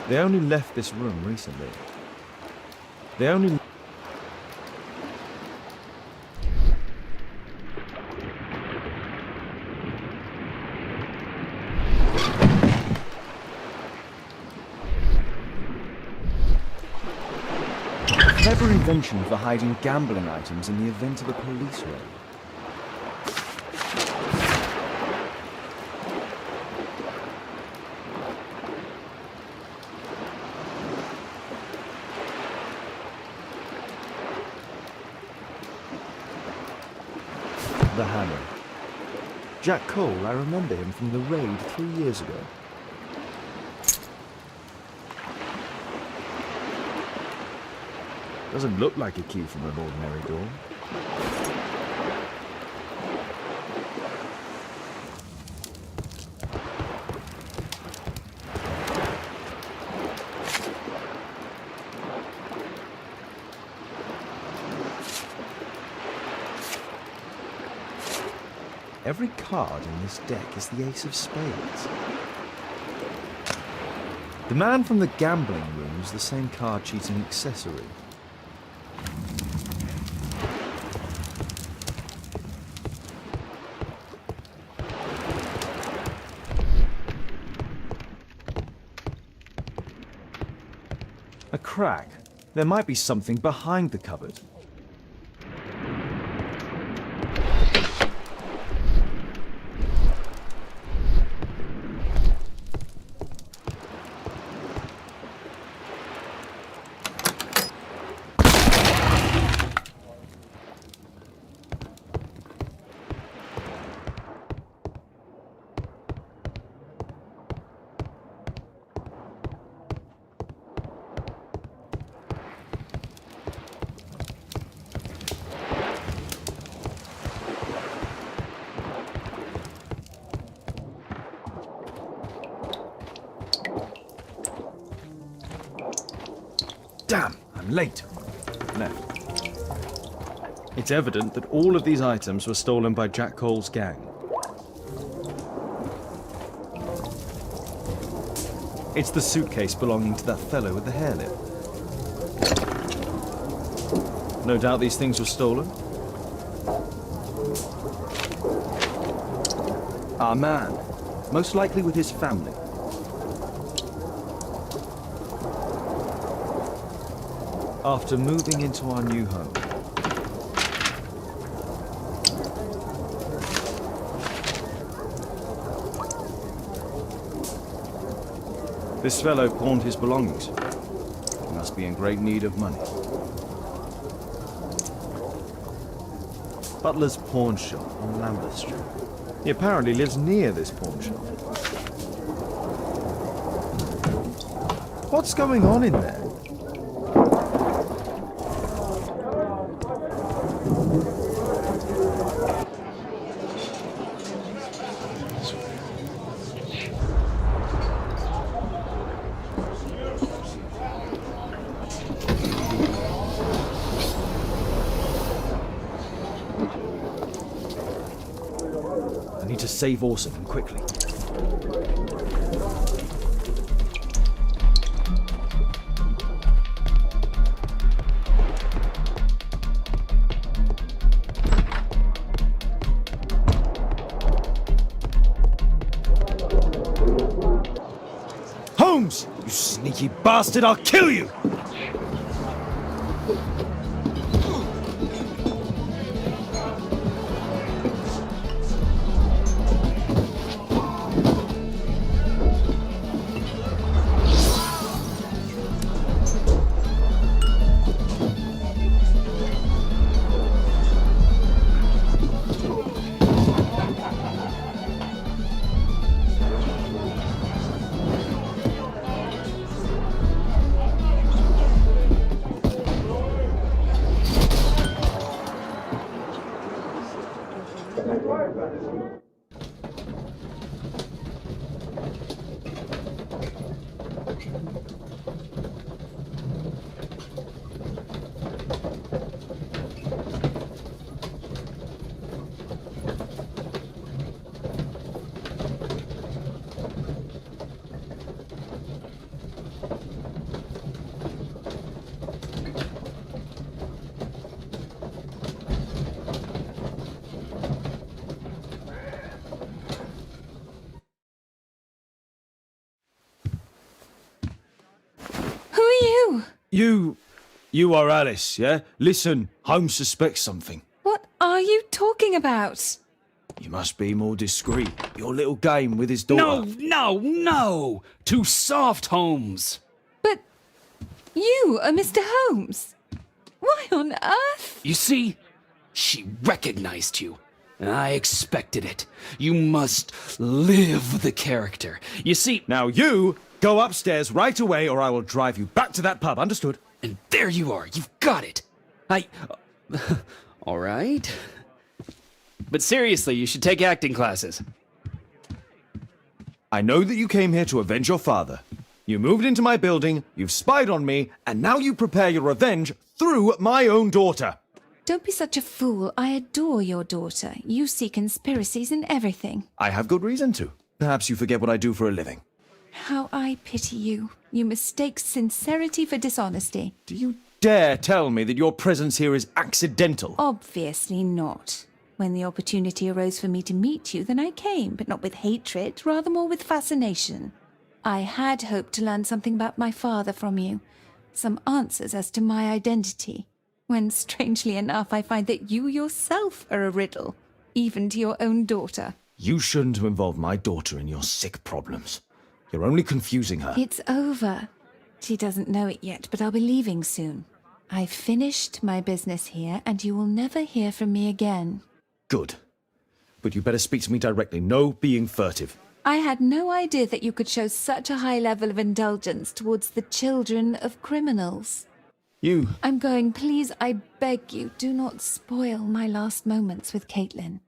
Speaker 2: They only left this room recently. They only... Clever invention for hiding gambling items in the event of a police raid. The hammer. Jack Cole, I remember him from the raid 3 years ago. Doesn't look like a key from an ordinary door. Every card in this deck is the ace of spades. The man from the gambling room is the same card cheating accessory. A crack. There might be something behind the cupboard. Damn, I'm late. Left. It's evident that all of these items were stolen by Jack Cole's gang. It's the suitcase belonging to that fellow with the hairlip. No doubt these things were stolen. Our man, most likely with his family. After moving into our new home, this fellow pawned his belongings. He must be in great need of money. Butler's pawn shop on Lambeth Street. He apparently lives near this pawn shop. What's going on in there? I need to save Orson and quickly. Holmes! You sneaky bastard, I'll kill you! You are Alice, yeah? Listen, Holmes suspects something.
Speaker 6: What are you talking about?
Speaker 2: You must be more discreet. Your little game with his daughter.
Speaker 4: No! Too soft, Holmes.
Speaker 6: But you are Mr. Holmes. Why on earth?
Speaker 4: You see, she recognized you. And I expected it. You must live the character. You see...
Speaker 2: Now you go upstairs right away or I will drive you back to that pub, understood?
Speaker 4: And there you are. You've got it. All right. But seriously, you should take acting classes.
Speaker 2: I know that you came here to avenge your father. You moved into my building, you've spied on me, and now you prepare your revenge through my own daughter.
Speaker 6: Don't be such a fool. I adore your daughter. You see conspiracies in everything.
Speaker 2: I have good reason to. Perhaps you forget what I do for a living.
Speaker 6: How I pity you. You mistake sincerity for dishonesty.
Speaker 2: Do you dare tell me that your presence here is accidental?
Speaker 6: Obviously not. When the opportunity arose for me to meet you, then I came, but not with hatred, rather more with fascination. I had hoped to learn something about my father from you, some answers as to my identity, when, strangely enough, I find that you yourself are a riddle, even to your own daughter.
Speaker 2: You shouldn't have involved my daughter in your sick problems. You're only confusing her.
Speaker 6: It's over. She doesn't know it yet, but I'll be leaving soon. I've finished my business here, and you will never hear from me again.
Speaker 2: Good. But you better speak to me directly. No being furtive.
Speaker 6: I had no idea that you could show such a high level of indulgence towards the children of criminals. I'm going. Please, I beg you, do not spoil my last moments with Caitlin.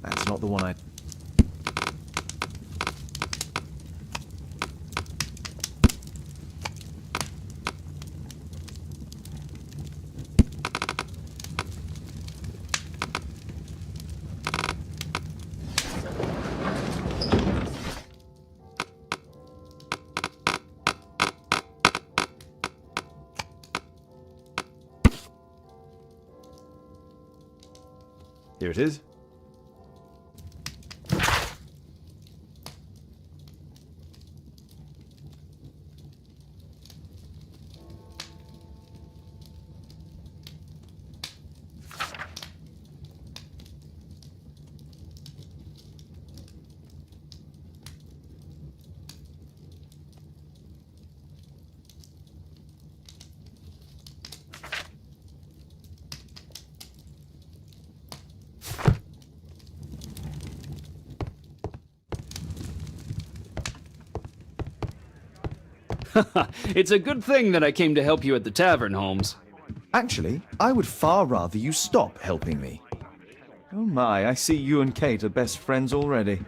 Speaker 2: That's not the one I... Here it is.
Speaker 4: It's a good thing that I came to help you at the tavern, Holmes.
Speaker 2: Actually, I would far rather you stop helping me. Oh my, I see you and Kate are best friends already.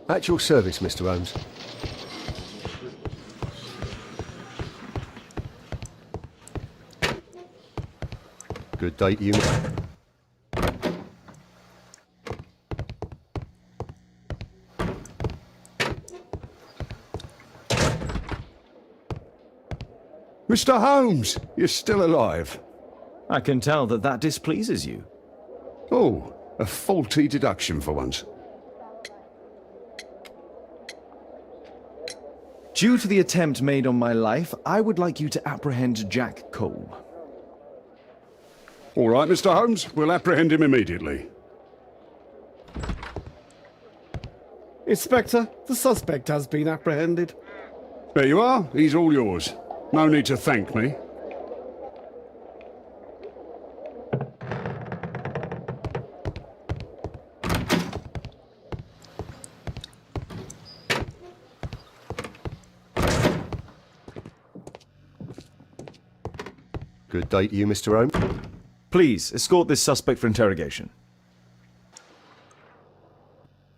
Speaker 13: At your service, Mr. Holmes. Good day to you.
Speaker 10: Mr. Holmes, you're still alive.
Speaker 2: I can tell that that displeases you.
Speaker 10: Oh, a faulty deduction for once.
Speaker 2: Due to the attempt made on my life, I would like you to apprehend Jack Cole.
Speaker 10: All right, Mr. Holmes, we'll apprehend him immediately.
Speaker 11: Inspector, the suspect has been apprehended.
Speaker 10: There you are, he's all yours. No need to thank me.
Speaker 13: Good day to you, Mr. Holmes.
Speaker 2: Please, escort this suspect for interrogation.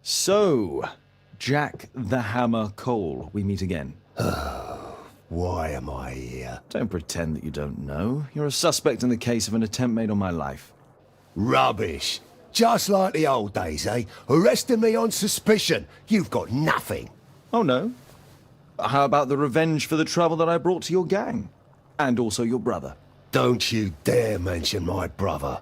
Speaker 2: So, Jack the Hammer Cole, we meet again.
Speaker 12: Why am I here?
Speaker 2: Don't pretend that you don't know. You're a suspect in the case of an attempt made on my life.
Speaker 12: Rubbish. Just like the old days, eh? Arresting me on suspicion. You've got nothing.
Speaker 2: Oh no? How about the revenge for the trouble that I brought to your gang? And also your brother.
Speaker 12: Don't you dare mention my brother.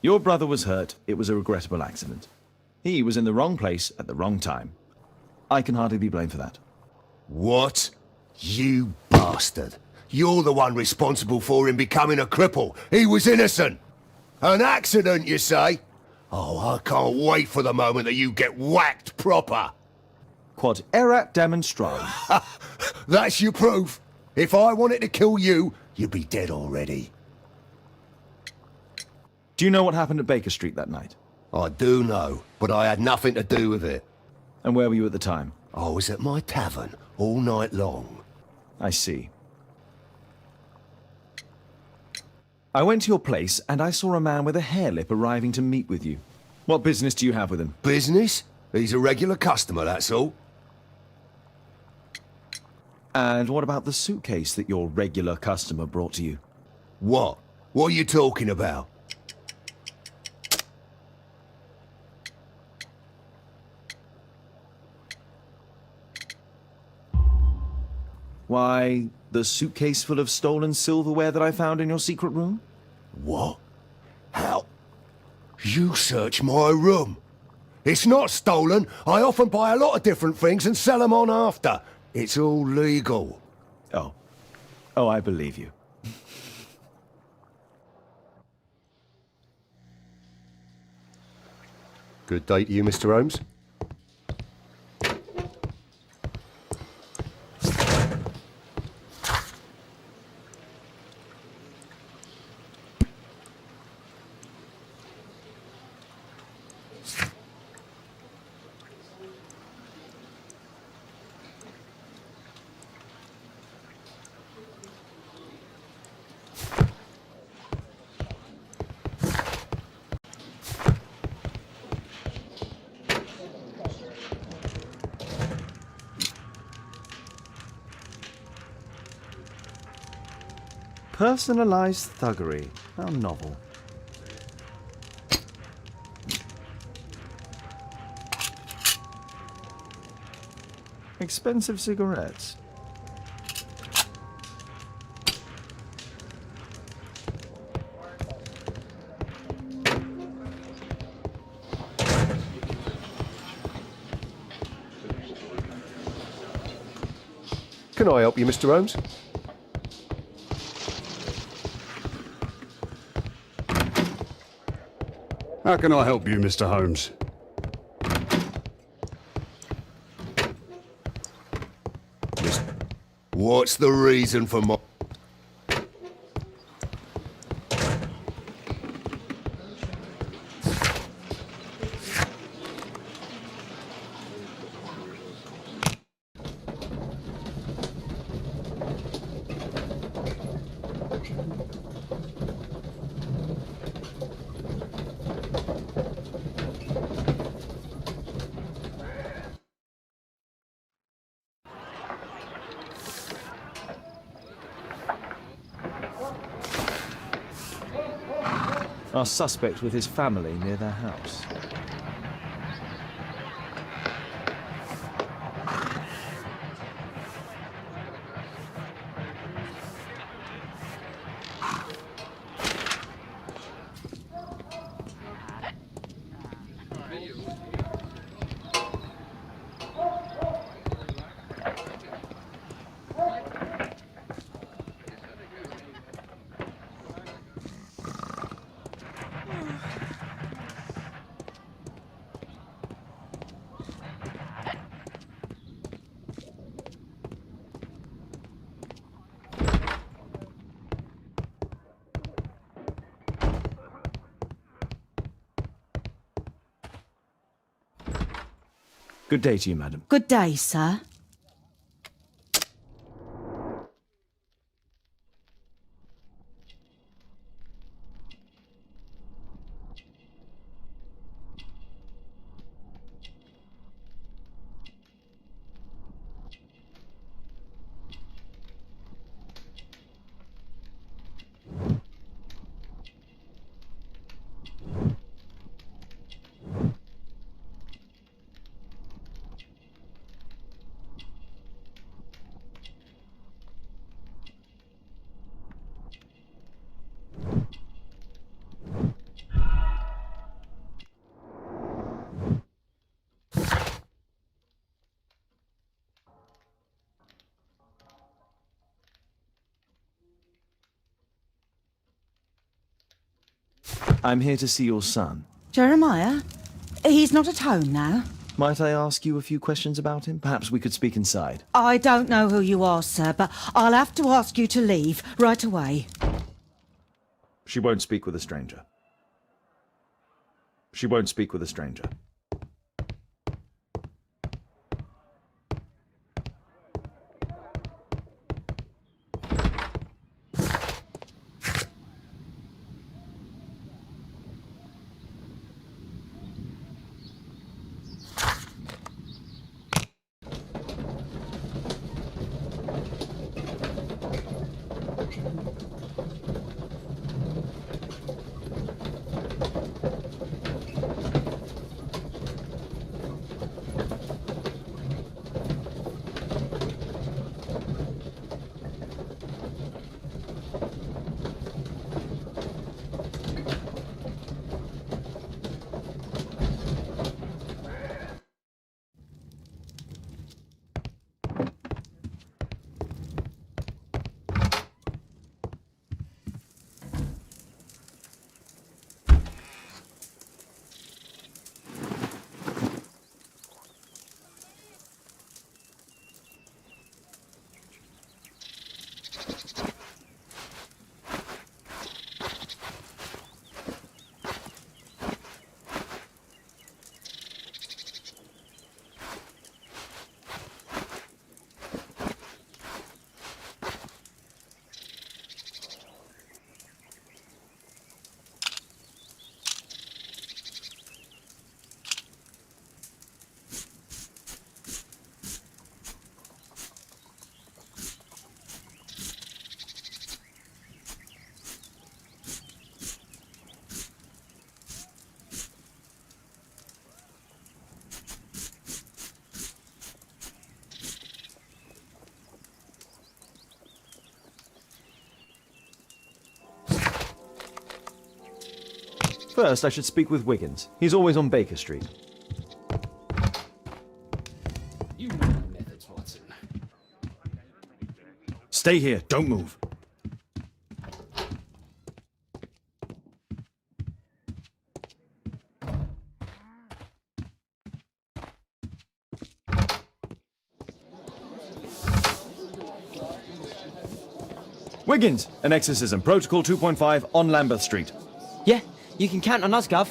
Speaker 2: Your brother was hurt. It was a regrettable accident. He was in the wrong place at the wrong time. I can hardly be blamed for that.
Speaker 12: What? You bastard. You're the one responsible for him becoming a cripple. He was innocent. An accident, you say? Oh, I can't wait for the moment that you get whacked proper.
Speaker 2: Quod erat demonstrandum.
Speaker 12: That's your proof. If I wanted to kill you, you'd be dead already.
Speaker 2: Do you know what happened at Baker Street that night?
Speaker 12: I do know, but I had nothing to do with it.
Speaker 2: And where were you at the time?
Speaker 12: I was at my tavern all night long.
Speaker 2: I see. I went to your place and I saw a man with a hair lip arriving to meet with you. What business do you have with him?
Speaker 12: Business? He's a regular customer, that's all.
Speaker 2: And what about the suitcase that your regular customer brought to you?
Speaker 12: What? What are you talking about?
Speaker 2: Why, the suitcase full of stolen silverware that I found in your secret room?
Speaker 12: What? How? You searched my room. It's not stolen. I often buy a lot of different things and sell them on after. It's all legal.
Speaker 2: Oh. Oh, I believe you.
Speaker 12: Good day to you, Mr. Holmes.
Speaker 2: Personalized thuggery. How novel. Expensive cigarettes.
Speaker 12: Can I help you, Mr. Holmes?
Speaker 14: How can I help you, Mr. Holmes?
Speaker 12: What's the reason for my...
Speaker 2: Our suspect with his family near their house. Good day to you, madam.
Speaker 3: Good day, sir.
Speaker 2: I'm here to see your son.
Speaker 3: Jeremiah? He's not at home now.
Speaker 2: Might I ask you a few questions about him? Perhaps we could speak inside.
Speaker 3: I don't know who you are, sir, but I'll have to ask you to leave right away.
Speaker 2: She won't speak with a stranger. She won't speak with a stranger. First, I should speak with Wiggins. He's always on Baker Street.
Speaker 4: You know my methods, Watson.
Speaker 2: Stay here. Don't move. Wiggins, an exorcism. Protocol 2.5 on Lambeth Street.
Speaker 8: Yeah, you can count on us, Gov.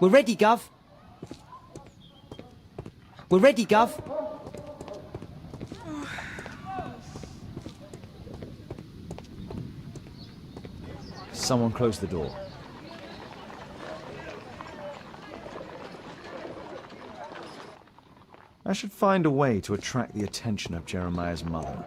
Speaker 8: We're ready, Gov. We're ready, Gov.
Speaker 2: Someone close the door. I should find a way to attract the attention of Jeremiah's mother.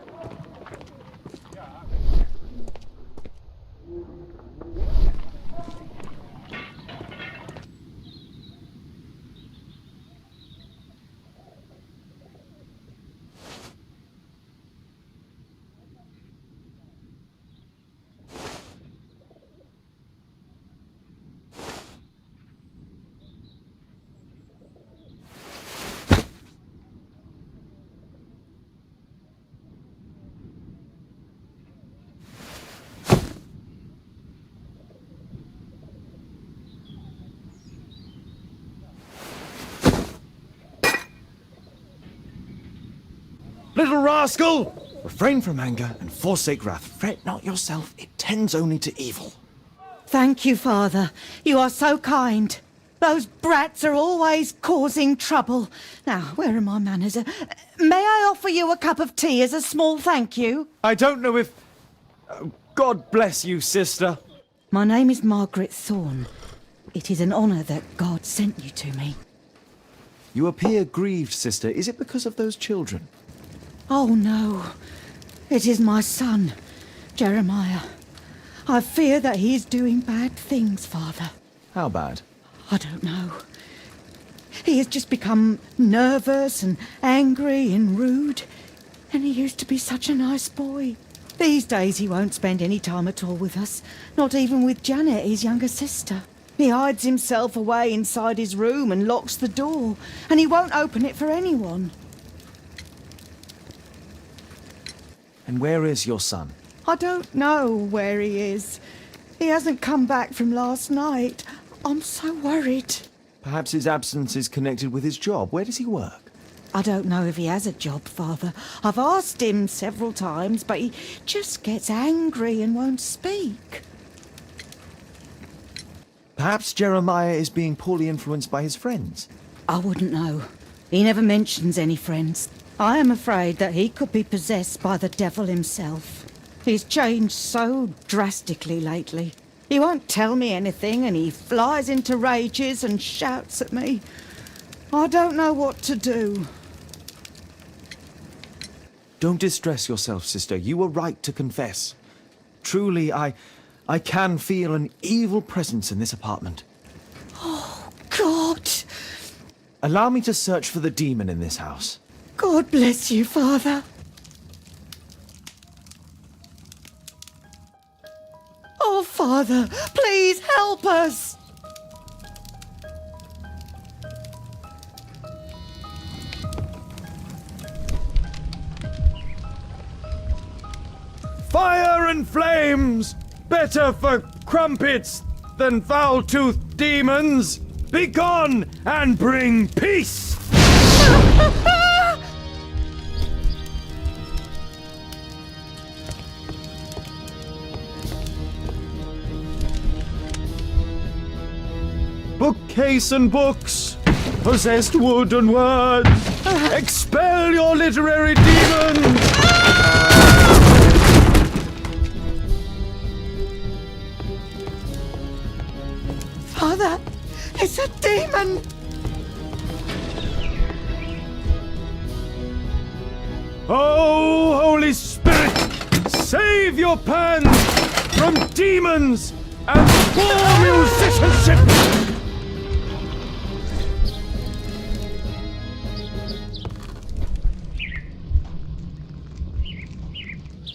Speaker 2: Little rascal! Refrain from anger and forsake wrath. Fret not yourself, it tends only to evil.
Speaker 3: Thank you, Father. You are so kind. Those brats are always causing trouble. Now, where are my manners? May I offer you a cup of tea as a small thank you?
Speaker 2: I don't know if... God bless you, sister.
Speaker 3: My name is Margaret Thorne. It is an honour that God sent you to me.
Speaker 2: You appear grieved, sister. Is it because of those children?
Speaker 3: Oh, no. It is my son, Jeremiah. I fear that he is doing bad things, Father.
Speaker 2: How bad?
Speaker 3: I don't know. He has just become nervous and angry and rude. And he used to be such a nice boy. These days he won't spend any time at all with us. Not even with Janet, his younger sister. He hides himself away inside his room and locks the door. And he won't open it for anyone.
Speaker 2: And where is your son?
Speaker 3: I don't know where he is. He hasn't come back from last night. I'm so worried.
Speaker 2: Perhaps his absence is connected with his job. Where does he work?
Speaker 3: I don't know if he has a job, Father. I've asked him several times, but he just gets angry and won't speak.
Speaker 2: Perhaps Jeremiah is being poorly influenced by his friends.
Speaker 3: I wouldn't know. He never mentions any friends. I am afraid that he could be possessed by the devil himself. He's changed so drastically lately. He won't tell me anything and he flies into rages and shouts at me. I don't know what to do.
Speaker 2: Don't distress yourself, sister. You were right to confess. Truly, I can feel an evil presence in this apartment.
Speaker 3: Oh, God!
Speaker 2: Allow me to search for the demon in this house.
Speaker 3: God bless you, Father. Oh, Father, please help us!
Speaker 2: Fire and flames! Better for crumpets than foul-toothed demons! Begone and bring peace! Bookcase and books, possessed wood and words, expel your literary demons!
Speaker 3: Father, it's a demon!
Speaker 2: Oh, Holy Spirit, save your pan from demons and poor musicianship!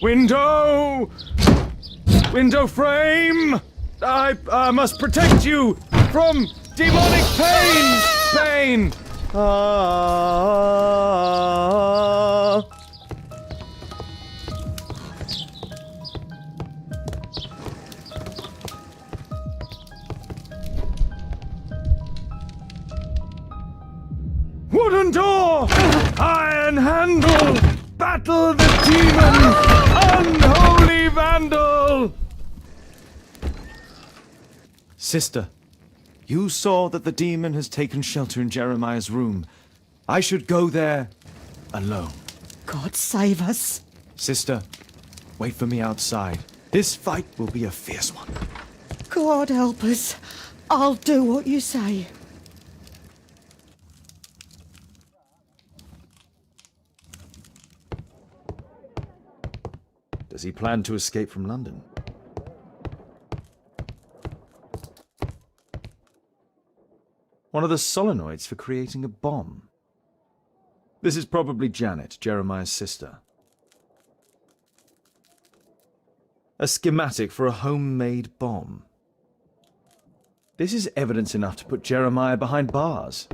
Speaker 2: Window! Window frame! I must protect you from demonic pain! Ah. Wooden door! Iron handle! Battle the demon! Unholy vandal! Sister, you saw that the demon has taken shelter in Jeremiah's room. I should go there alone.
Speaker 3: God save us.
Speaker 2: Sister, wait for me outside. This fight will be a fierce one.
Speaker 3: God help us. I'll do what you say.
Speaker 2: Does he plan to escape from London? One of the solenoids for creating a bomb. This is probably Janet, Jeremiah's sister. A schematic for a homemade bomb. This is evidence enough to put Jeremiah behind bars.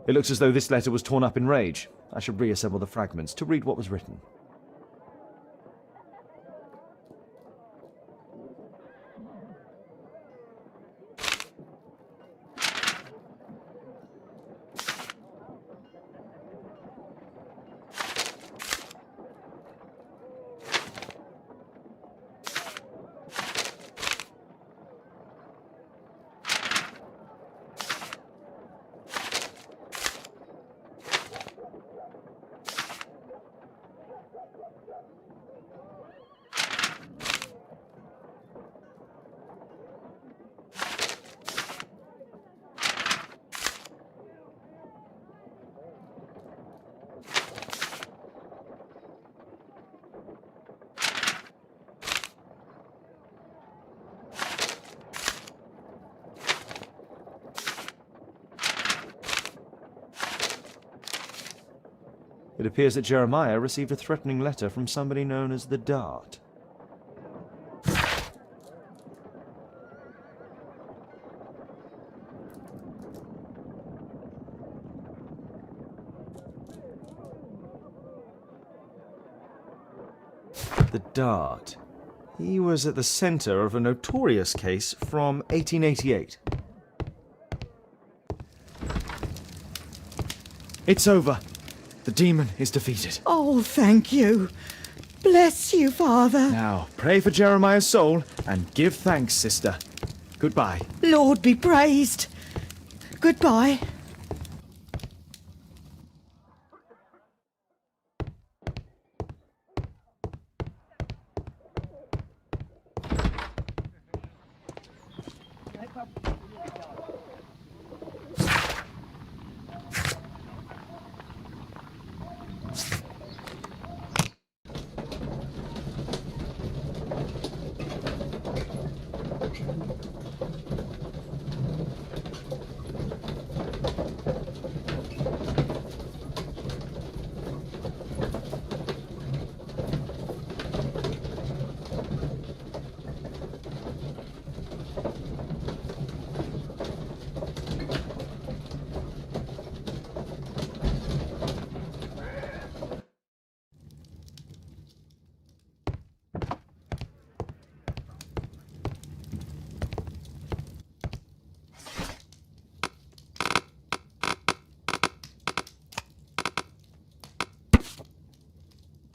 Speaker 2: It looks as though this letter was torn up in rage. I should reassemble the fragments to read what was written. It appears that Jeremiah received a threatening letter from somebody known as the Dart. The Dart. He was at the center of a notorious case from 1888. It's over. The demon is defeated.
Speaker 3: Oh, thank you. Bless you, Father.
Speaker 2: Now, pray for Jeremiah's soul and give thanks, sister. Goodbye.
Speaker 3: Lord be praised. Goodbye.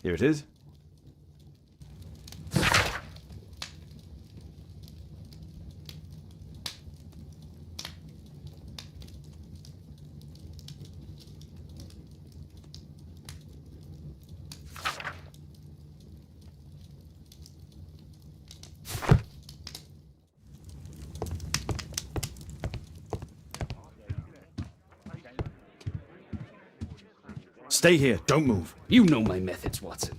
Speaker 2: Here it is. Stay here. Don't move.
Speaker 4: You know my methods, Watson.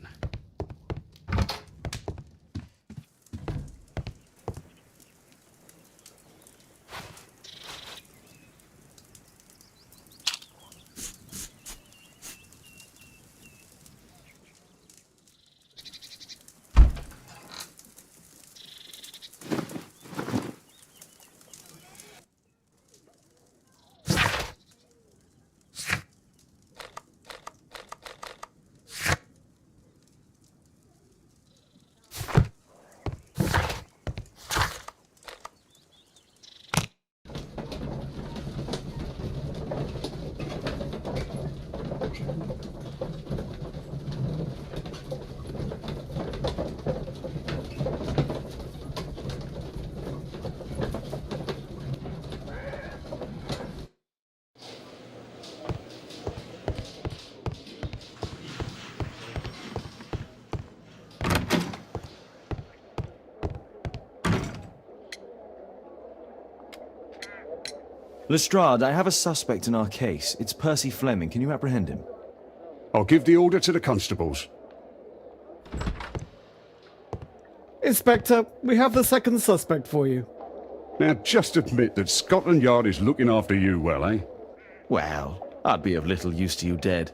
Speaker 2: Lestrade, I have a suspect in our case. It's Percy Fleming. Can you apprehend him?
Speaker 14: I'll give the order to the constables.
Speaker 10: Inspector, we have the second suspect for you.
Speaker 14: Now, just admit that Scotland Yard is looking after you well, eh?
Speaker 2: Well, I'd be of little use to you dead.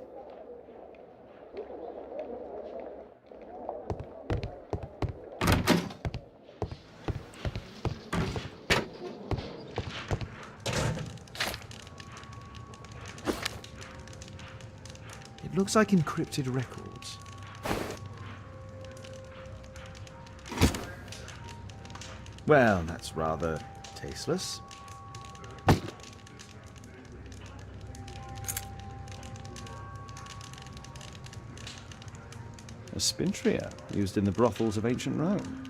Speaker 2: It looks like encrypted records. Well, that's rather tasteless. A spintria used in the brothels of ancient Rome.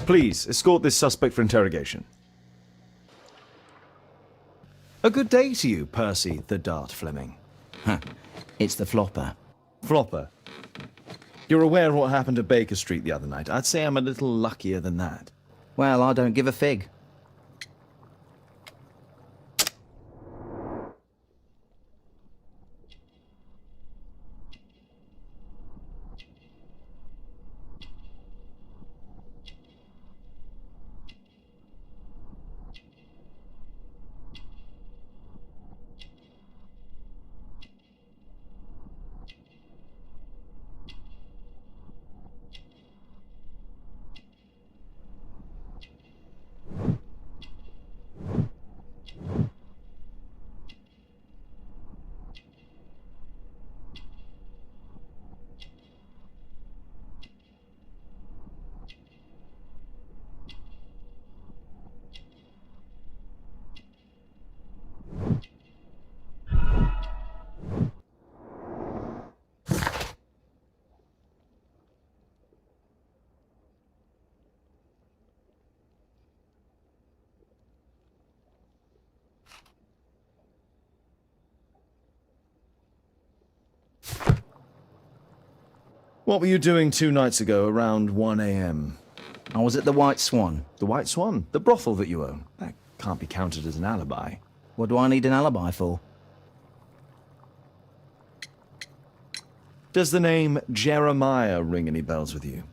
Speaker 2: Please, escort this suspect for interrogation. A good day to you, Percy the Dart Fleming.
Speaker 15: Huh. It's the flopper.
Speaker 2: Flopper. You're aware of what happened at Baker Street the other night. I'd say I'm a little luckier than that.
Speaker 15: Well, I don't give a fig.
Speaker 2: What were you doing 2 nights ago around 1 a.m.?
Speaker 15: I was at the White Swan.
Speaker 2: The White Swan? The brothel that you own? That can't be counted as an alibi.
Speaker 15: What do I need an alibi for?
Speaker 2: Does the name Jeremiah ring any bells with you?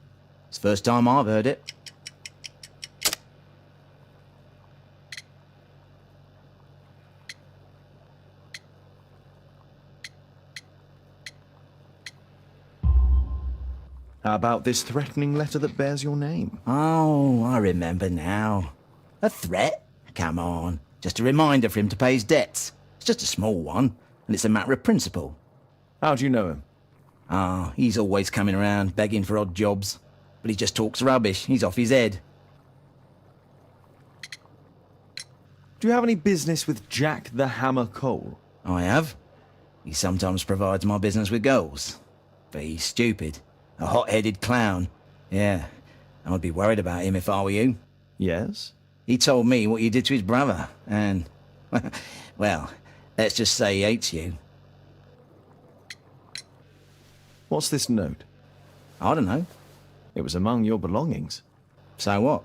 Speaker 15: It's the first time I've heard it.
Speaker 2: How about this threatening letter that bears your name?
Speaker 15: Oh, I remember now. A threat? Come on. Just a reminder for him to pay his debts. It's just a small one, and it's a matter of principle.
Speaker 2: How do you know him?
Speaker 15: Ah, he's always coming around, begging for odd jobs. But he just talks rubbish. He's off his head.
Speaker 2: Do you have any business with Jack the Hammer Cole?
Speaker 15: I have. He sometimes provides my business with goals. But he's stupid. A hot-headed clown. Yeah, I'd be worried about him if I were you.
Speaker 2: Yes?
Speaker 15: He told me what you did to his brother, and... well, let's just say he hates you.
Speaker 2: What's this note?
Speaker 15: I don't know.
Speaker 2: It was among your belongings.
Speaker 15: So what?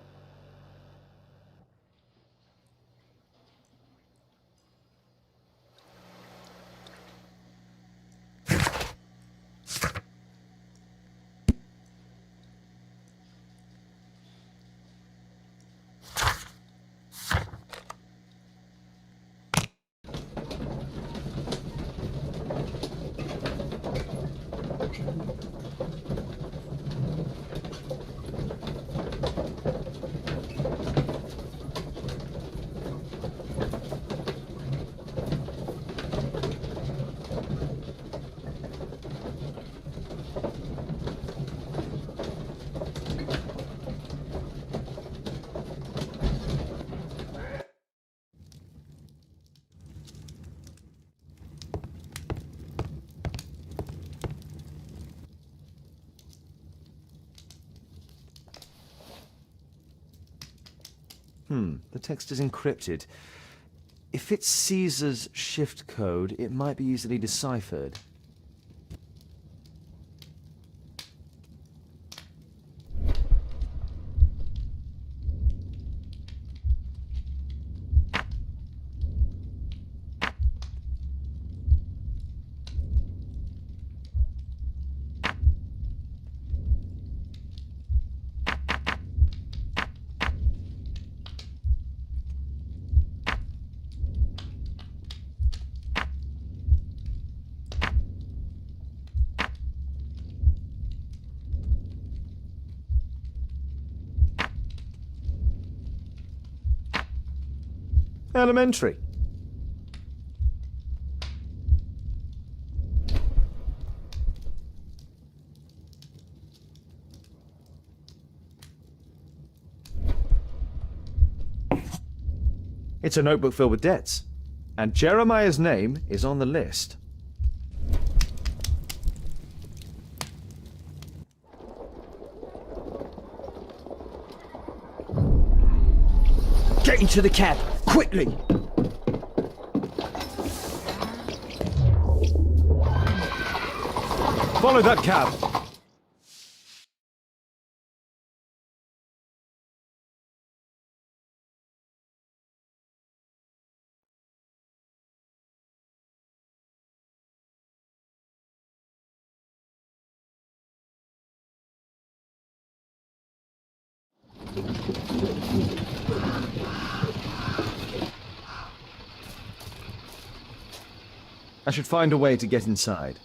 Speaker 2: The text is encrypted. If it's Caesar's shift code, it might be easily deciphered. Elementary. It's a notebook filled with debts, and Jeremiah's name is on the list.
Speaker 16: Get into the cab, quickly!
Speaker 2: Follow that cab. I should find a way to get inside.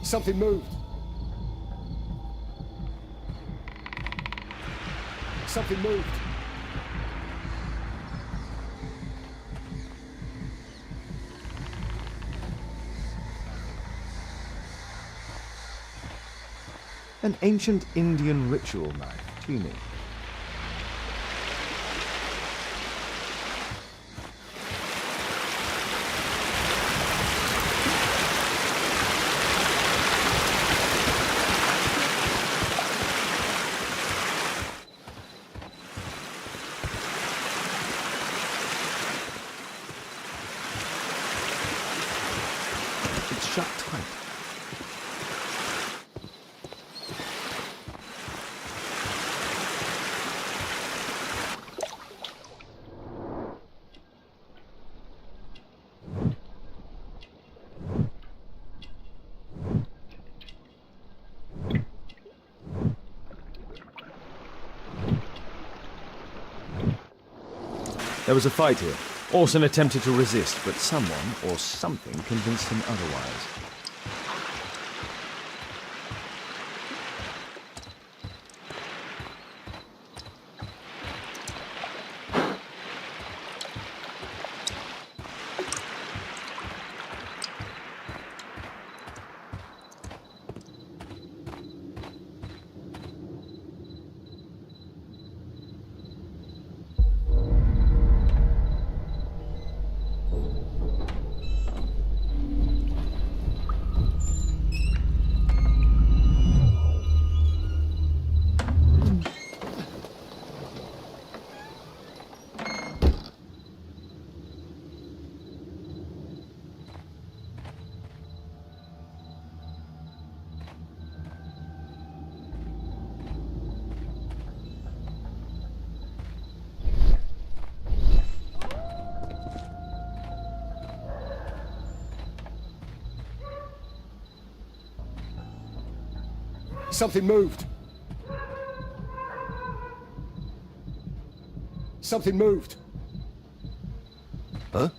Speaker 11: Something moved. Something moved.
Speaker 2: An ancient Indian ritual knife, tuning. It's shut tight. There was a fight here. Orson attempted to resist, but someone or something convinced him otherwise.
Speaker 11: Something moved. Something moved.
Speaker 12: Huh?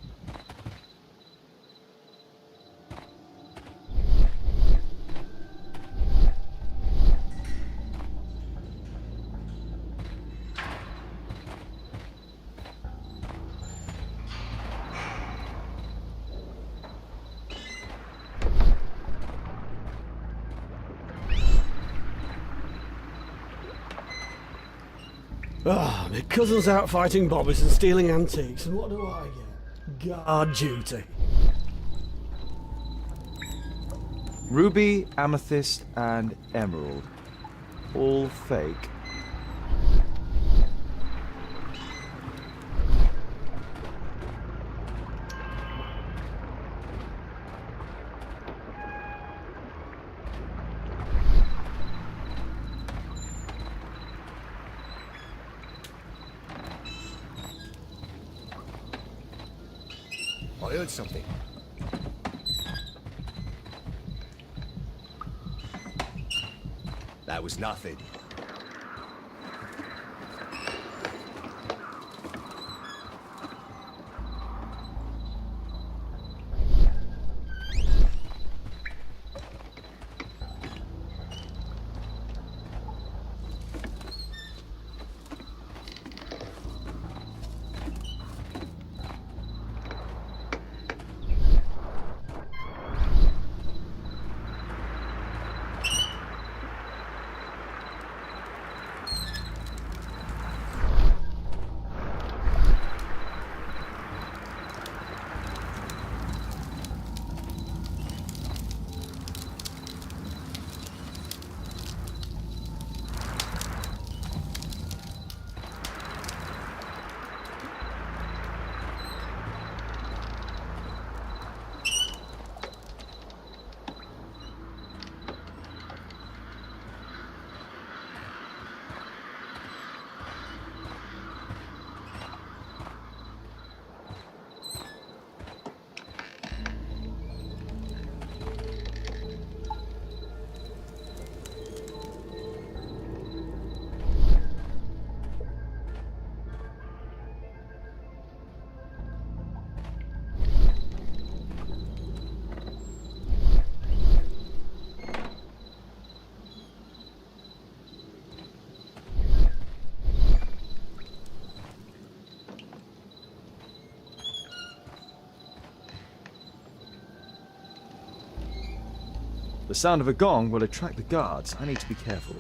Speaker 10: Ah, my cousin's out fighting bobbies and stealing antiques, and what do I get? Guard duty.
Speaker 2: Ruby, amethyst, and emerald. All fake.
Speaker 12: I heard something. That was nothing.
Speaker 2: The sound of a gong will attract the guards. I need to be careful.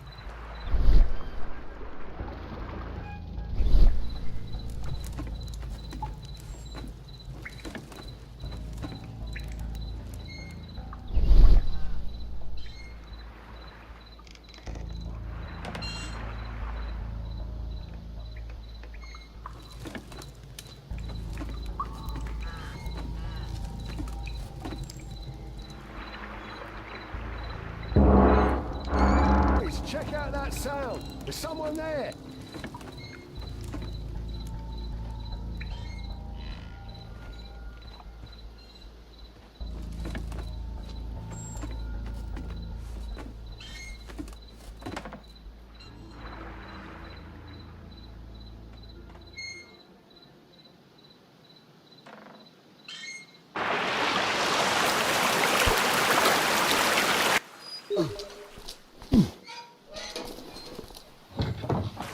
Speaker 11: Check out that sound. There's someone there.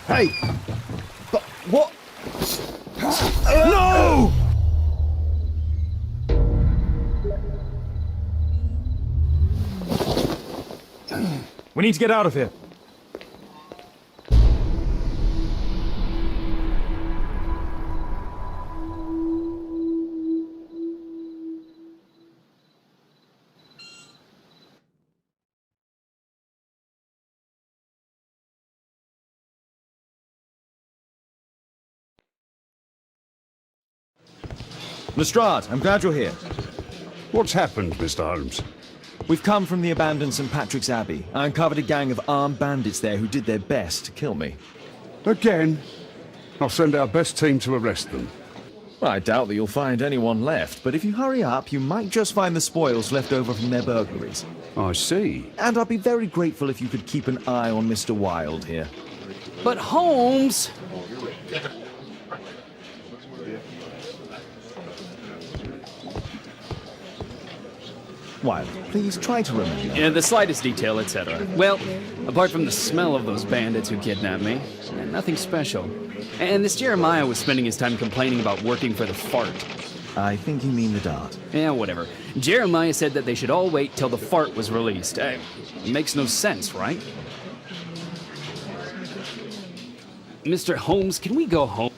Speaker 12: Hey! But what? No!
Speaker 2: We need to get out of here. Lestrade, I'm glad you're here.
Speaker 14: What's happened, Mr. Holmes?
Speaker 2: We've come from the abandoned St. Patrick's Abbey. I uncovered a gang of armed bandits there who did their best to kill me.
Speaker 14: Again? I'll send our best team to arrest them.
Speaker 2: Well, I doubt that you'll find anyone left, but if you hurry up, you might just find the spoils left over from their burglaries.
Speaker 14: I see.
Speaker 2: And I'd be very grateful if you could keep an eye on Mr. Wilde here.
Speaker 4: But Holmes!
Speaker 2: Wilde, please try to remember.
Speaker 4: Yeah, the slightest detail, etc. Well, apart from the smell of those bandits who kidnapped me, nothing special. And this Jeremiah was spending his time complaining about working for the fart.
Speaker 2: I think you mean the Dart.
Speaker 4: Yeah, whatever. Jeremiah said that they should all wait till the fart was released. Makes no sense, right? Mr. Holmes, can we go home?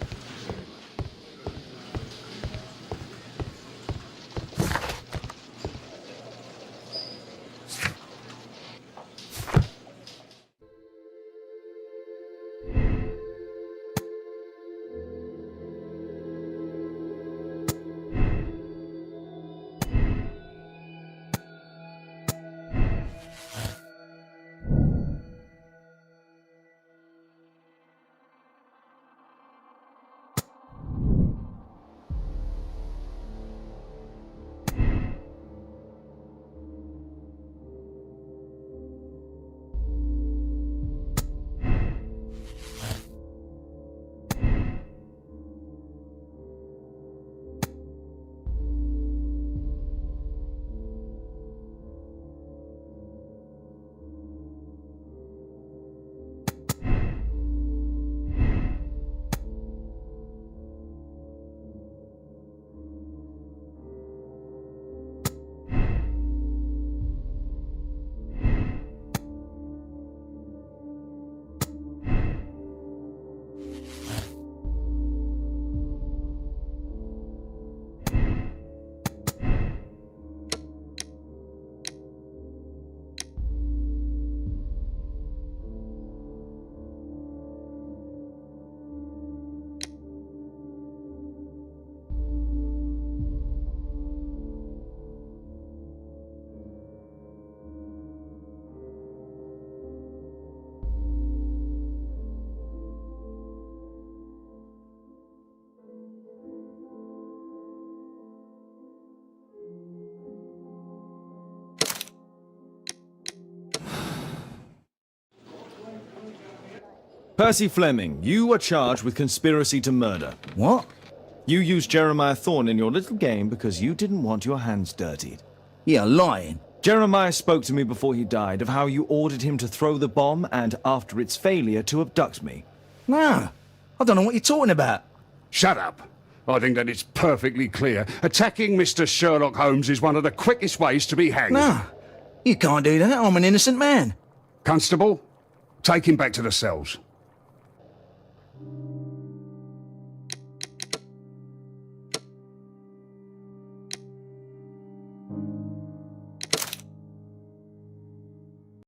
Speaker 2: Percy Fleming, you are charged with conspiracy to murder.
Speaker 15: What?
Speaker 2: You used Jeremiah Thorne in your little game because you didn't want your hands dirtied.
Speaker 15: You're lying.
Speaker 2: Jeremiah spoke to me before he died of how you ordered him to throw the bomb and, after its failure, to abduct me.
Speaker 15: No, I don't know what you're talking about.
Speaker 14: Shut up. I think that it's perfectly clear. Attacking Mr. Sherlock Holmes is one of the quickest ways to be hanged.
Speaker 15: No, You can't do that. I'm an innocent man.
Speaker 14: Constable, take him back to the cells.